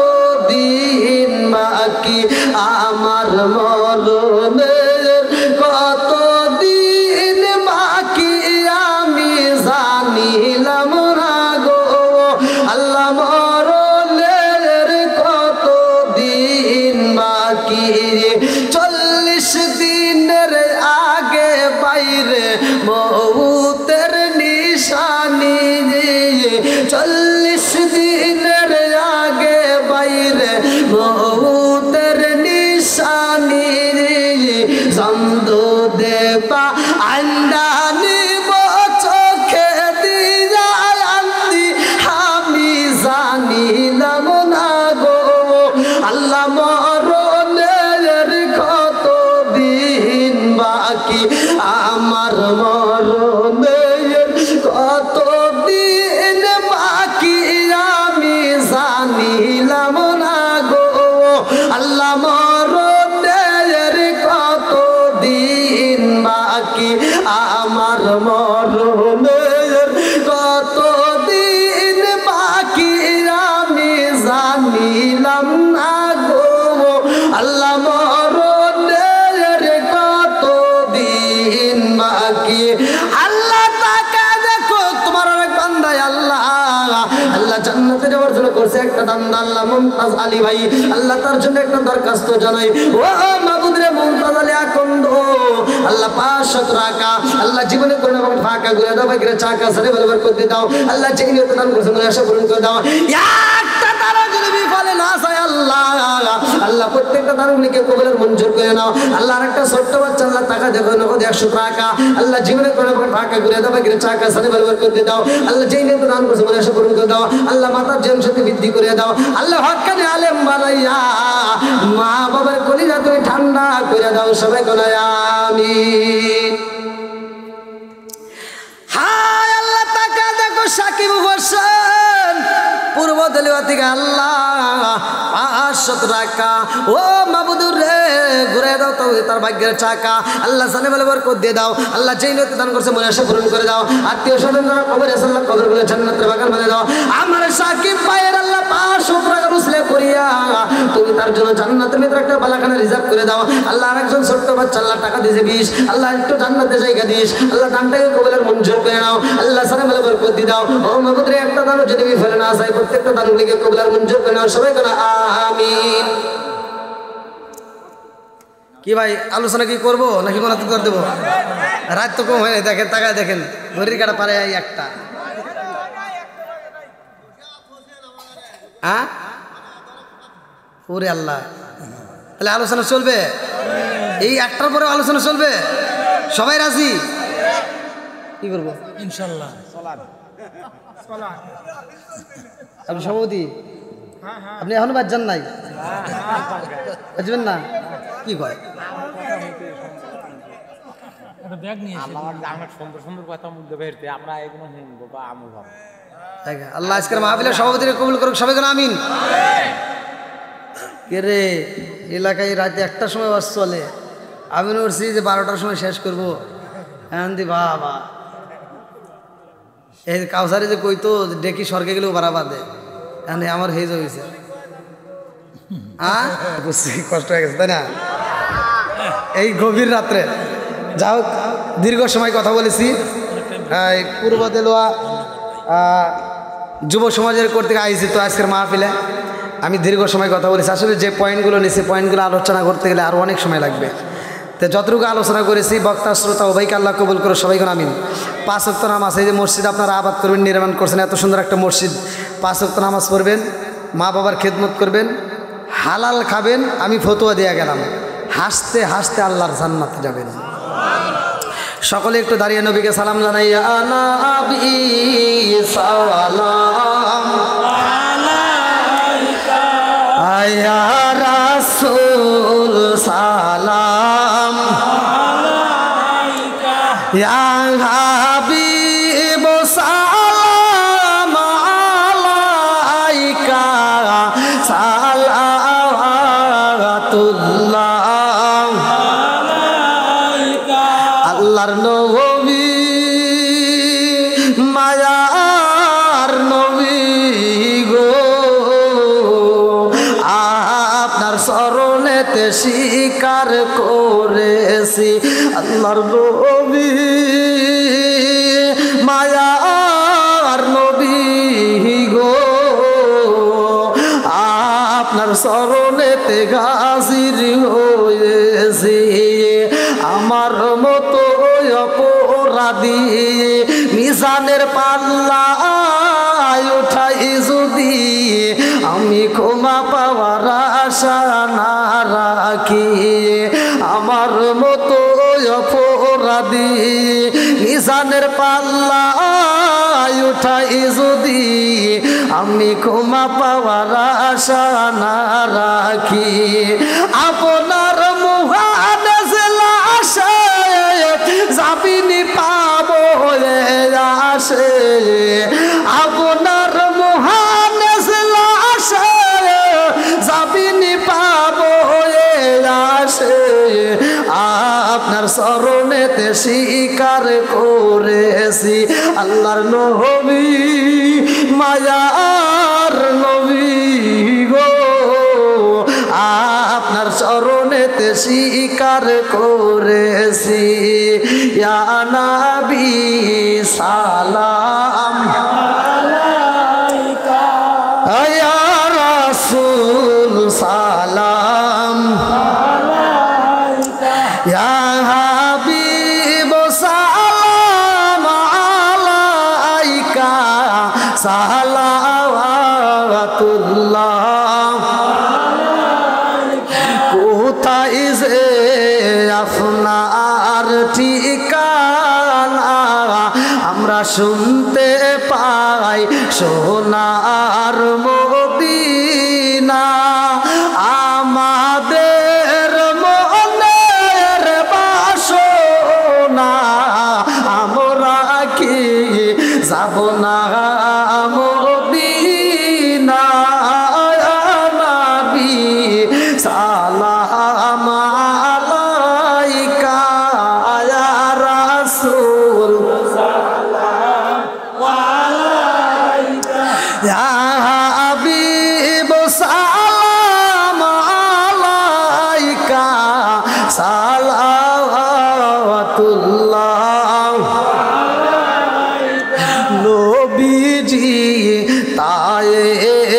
S1: দিন বাকি আমার মরণের কত দিন বাকি আমি জানিলাম না গো আল্লাহ মরণের কত দিন বাকি 40 দিনের আগে বাইরে মৌতের নিশানি 40 দিনের আগে বাইরে মৌতের নিশানি জন্দ দেবা আন্দানি চোখে দিয়া আন্দি আমি জানিলাম না গো আল্লাহ মরণের কত দিন বাকি আমার মরণের কত দিন বাকি আমি জানিলাম না গো আল্লাহ মরণের কত দিন বাকি আমার মরণের কত দিন বাকি আমি জানিলাম না গো আল্লাহ মরণের কত দিন বাকি আল্লাহ তাকা দেখো তোমার অনেক বান্দায় আল্লাহ আল্লাহ জান্নাতে যাওয়ার জন্য করছে একটা দান্দা আল্লাহ মুমতাজ আলী ভাই আল্লাহ তার জন্য একটা দরখাস্ত জানাই ও মাবুদ রে মুমতাজ আলী আকন্দ আল্লাহ 500 টাকা আল্লাহ জীবনে কোনো ফাঁকা ঘুরে দাও ভাগ্যের চাকা সারে ব্যবহার করতে দাও আল্লাহ যেই নিয়ত দান করছে মনে আশা পূরণ করে দাও একটা তারা যদি বিফলে না যায় আল্লাহ আল্লাহ প্রত্যেকটা দানগুলিকে কবুলের মঞ্জুর করে নাও আল্লাহ আরেকটা ছোট্ট বাচ্চা আল্লাহ টাকা দেখো নগদ 100 টাকা আল্লাহ জীবনে কোনো ফাঁকা ঘুরে দাও ভাগ্যের চাকা সারে ব্যবহার করতে দাও আল্লাহ যেই নিয়ত দান করছে মনে আশা পূরণ করে দাও আল্লাহ মাতার জ্ঞান শক্তি বৃদ্ধি করে দাও আল্লাহ হক্কানে আলেম বানাইয়া মা বাবার কলিজা তুমি ঠান্ডা করে দাও সবাই কোন আমিন হায় আল্লাহ তাকা দেখো সাকিব হোসেন পূর্ব দলীয় থেকে আল্লাহ 500 টাকা ও মাবুদুর রে ঘুরে দাও তো তার ভাগ্যের চাকা আল্লাহ জানে বলে বরকত দিয়ে দাও আল্লাহ যেই নিয়ত দান করছে মনে আশা পূরণ করে দাও আত্মীয় স্বজন যারা কবরে আছে আল্লাহ কবরগুলো জান্নাতের বাগান বানিয়ে দাও আমার সাকিব ভাইয়ের আল্লাহ 500 টাকা রুসলে করিয়া তুমি তার জন্য জান্নাতের ভিতরে একটা বালাখানা রিজার্ভ করে দাও আল্লাহ আরেকজন ছোট্ট বাচ্চা আল্লাহ টাকা দিয়েছে 20 আল্লাহ একটু জান্নাতে জায়গা দিস আল্লাহ দানটাকে কবুলের মঞ্জুর করে নাও আল্লাহ জানে বলে বরকত দিয়ে দাও ও মাবুদ রে একটা দানও যদি ফেলে না যায় প্রত্যেকটা দানগুলিকে কবুলের মঞ্জুর করে নাও সবাই করে আমিন কি ভাই আলোচনা কি করব নাকি মনে করে দেবো রাত তো কম হয় না দেখেন তাকায় দেখেন ঘড়ির কাটা পারে একটা হ্যাঁ ওরে আল্লাহ তাহলে আলোচনা চলবে এই একটার পরে আলোচনা চলবে সবাই রাজি কি করবো
S2: ইনশাল্লাহ
S1: আপনি সভাপতি আপনি এখনো বাদ যান নাই বুঝবেন না কি কয়
S2: ব্যাগ নিয়ে
S3: আমার সুন্দর সুন্দর কথা মুখ বেরতে আমরা এগুলো শুনবো বা আমল হবে
S1: আল্লাহ আজকের মাহফিলের সভাপতিকে কবুল করুক, সবাই যেন আমিন। কে রে এলাকায় রাতে 1টার সময় বাস চলে, আমি বলছি যে 12টার সময় শেষ করবো। হ্যাঁ দি বাবা এই কাউসারে যে কইতো ডেকি স্বর্গে গেলেও বাড়াবা দে, এখানে আমার হেজ হয়েছে। বুঝছি কষ্ট হয়ে গেছে তাই না এই গভীর রাত্রে। যাই হোক দীর্ঘ সময় কথা বলেছি। পূর্ব দেলোয়া যুব সমাজের কর্তৃক আয়োজিত আজকের মাহফিলে আমি দীর্ঘ সময় কথা বলেছি। আসলে যে পয়েন্টগুলো নিয়েছি পয়েন্টগুলো আলোচনা করতে গেলে আরও অনেক সময় লাগবে। তো যতটুকু আলোচনা করেছি বক্তা শ্রোতা উভয়কে আল্লাহ কবুল করে, সবাইকে আমিন। 5 ওয়াক্ত নামাজ, এই যে মসজিদ আপনারা আবাদ করবেন, নির্মাণ করছেন, এত সুন্দর একটা মসজিদ, 5 ওয়াক্ত নামাজ পড়বেন, মা বাবার খেদমত করবেন, হালাল খাবেন। আমি ফতোয়া দিয়ে গেলাম, হাসতে হাসতে আল্লাহর জান্নাতে যাবেন। সকলে একটু দাঁড়িয়ে নবীকে সালাম জানাই। ইয়া নবী সালাম আলাইকা, ইয়া রাসূল সালাম আলাইকা, ইয়া হাবিব সালাম আলাইকা, সালাওয়াতুল্লাহ আল্লাহর নবী মায়ার নবী গো, আপনার শরণেতে স্বীকার করেছি। আল্লাহর নবী মায়ার নবী গো, আপনার শরণেতে হাজির হয়েছি। আমার মতো অপরাধী মিজানের পাল্লায় উঠাই যদি আমি ক্ষমা পাওয়ার আশা না রাখি, আমার মতো অপরাধী মিজানের পাল্লায় উঠাই যদি আমি ক্ষমা পাওয়ার আশা না রাখি, আপনার মুহাদেশ লাশে যাবিনি পাবো আসে, আপনার মুহাদেশ লাশে যাবিনি পাবো আসে, আপনার শরণেতে স্বীকার করেছি। আল্লাহর নবী মায়ার নবী গো, আপনার চরণেতে স্বীকার করেছি। ইয়া নবী সালাম আলাইকা, ইয়া রাসূল সালাম আলাইকা, ইয়া হাবিব সালাম আলাইকা, সালাওয়াতুল্লাহ কোথায় যে আপনার ঠিকানা আমরা শুনতে পাই সোনার মদিনা, আমাদের মনের বাসনা আমরা কি যাব না মদিনা, নবী সালাম আলাইকা, ইয়া রাসূল সালাম আলাইকা, ইয়া হাবিব সালাম আলাইকা, সালাওয়াতুল্লাহ নবীজি তায়েফেতে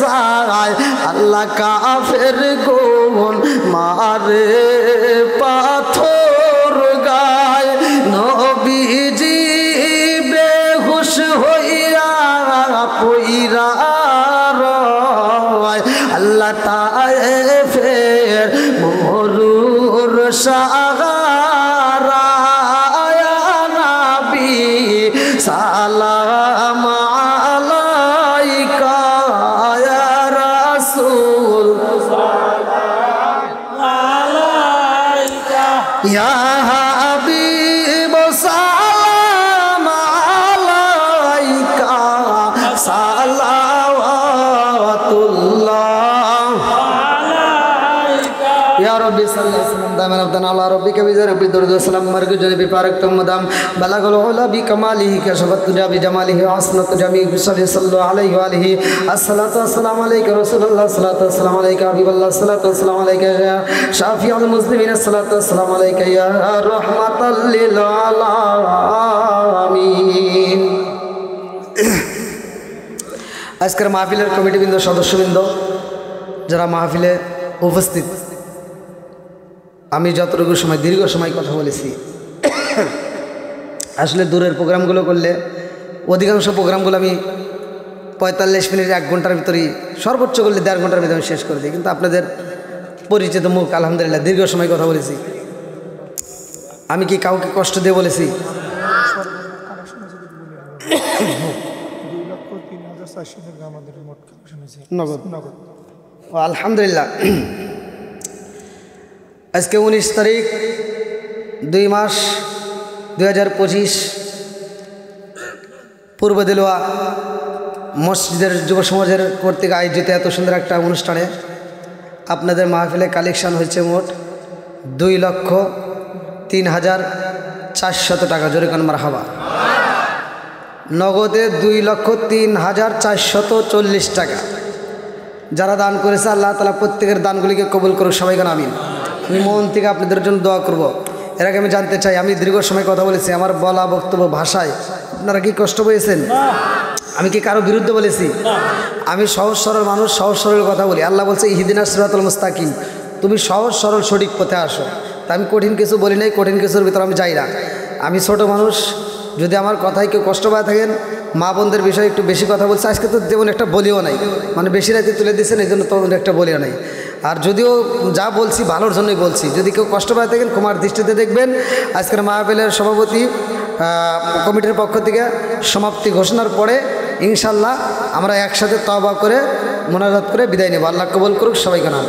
S1: যায়, আল্লাহ কাফের গোন মারে পাথর গায়, নবীজি বেহুশ হইয়া পইরা রয়, আল্লাহ তায়েফের মরুর সাহারা, নবী সালাম আলাইকা, ইয়া রাসূল সালাম আলাইকা, ইয়া হাবিব সালাম আলাইকা, ربي صل وسلم دائما ابدا على ربك بذرب الدرد والسلام مرق جنبي بارك مدام بلغ العلا بكماله كشفت جا بجماله وعصنت جميع بصلي صلوا عليه وآله الصلاة والسلام عليك رسول الله الصلاة والسلام عليك حبيب الله الصلاة والسلام عليك يا شافع المسلمين الصلاة والسلام عليك يا رحمة للعالمين আজকের মাহফিলের কমিটিবৃন্দ সদস্যবৃন্দ যারা মাহফিলে উপস্থিত আমি যতটুকু সময় দীর্ঘ সময় কথা বলেছি আসলে দূরের প্রোগ্রামগুলো করলে অধিকাংশ প্রোগ্রামগুলো আমি 45 মিনিট 1 ঘন্টার ভিতরেই সর্বোচ্চ করলে 1.5 ঘন্টার ভিতরে আমি শেষ করে দিই কিন্তু আপনাদের পরিচিত মুখ আলহামদুলিল্লাহ দীর্ঘ সময় কথা বলেছি আমি কি কাউকে কষ্ট দিয়ে বলেছি আলহামদুলিল্লাহ আজকে 19 তারিখ 2 মাস 2025 পূর্ব দেলোয়া মসজিদের যুব সমাজের কর্তৃক আয়োজিত এত সুন্দর একটা অনুষ্ঠানে আপনাদের মাহফিলে কালেকশন হয়েছে মোট 2,03,400 টাকা জোরে কান মারহাবা নগদে 2,03,440 টাকা যারা দান করেছে আল্লাহ তাআলা প্রত্যেকের দানগুলিকে কবুল করুক সবাই কান আমিন আমি মন থেকে আপনাদের জন্য দোয়া করব এর আগে আমি জানতে চাই আমি দীর্ঘ সময় কথা বলেছি আমার বলা বক্তব্য ভাষায় আপনারা কি কষ্ট পেয়েছেন আমি কি কারো বিরুদ্ধে বলেছি আমি সহজ সরল মানুষ সহজ সরল কথা বলি আল্লাহ বলছে ইহদিনাস সিরাতাল মুস্তাকিম তুমি সহজ সরল সঠিক পথে আসো তা আমি কঠিন কিছু বলি নাই কঠিন কিছুর ভিতরে আমি যাই না আমি ছোট মানুষ যদি আমার কথায় কেউ কষ্ট পায় থাকেন মা বোনদের বিষয়ে একটু বেশি কথা বলছে আজকে তো যেমন একটা বলিও নাই মানে বেশি রাতে তুলে দিয়েছেন এই জন্য তেমন একটা বলিও নাই আর যদিও যা বলছি ভালোর জন্যই বলছি যদি কেউ কষ্ট পায় থাকেন ক্ষমার দৃষ্টিতে দেখবেন আজকের মাহফিলের সভাপতি কমিটির পক্ষ থেকে সমাপ্তি ঘোষণার পরে ইনশাল্লাহ আমরা একসাথে তওবা করে মোনাজাত করে বিদায় নেব আল্লাহ কবুল করুক সবাইকে নাম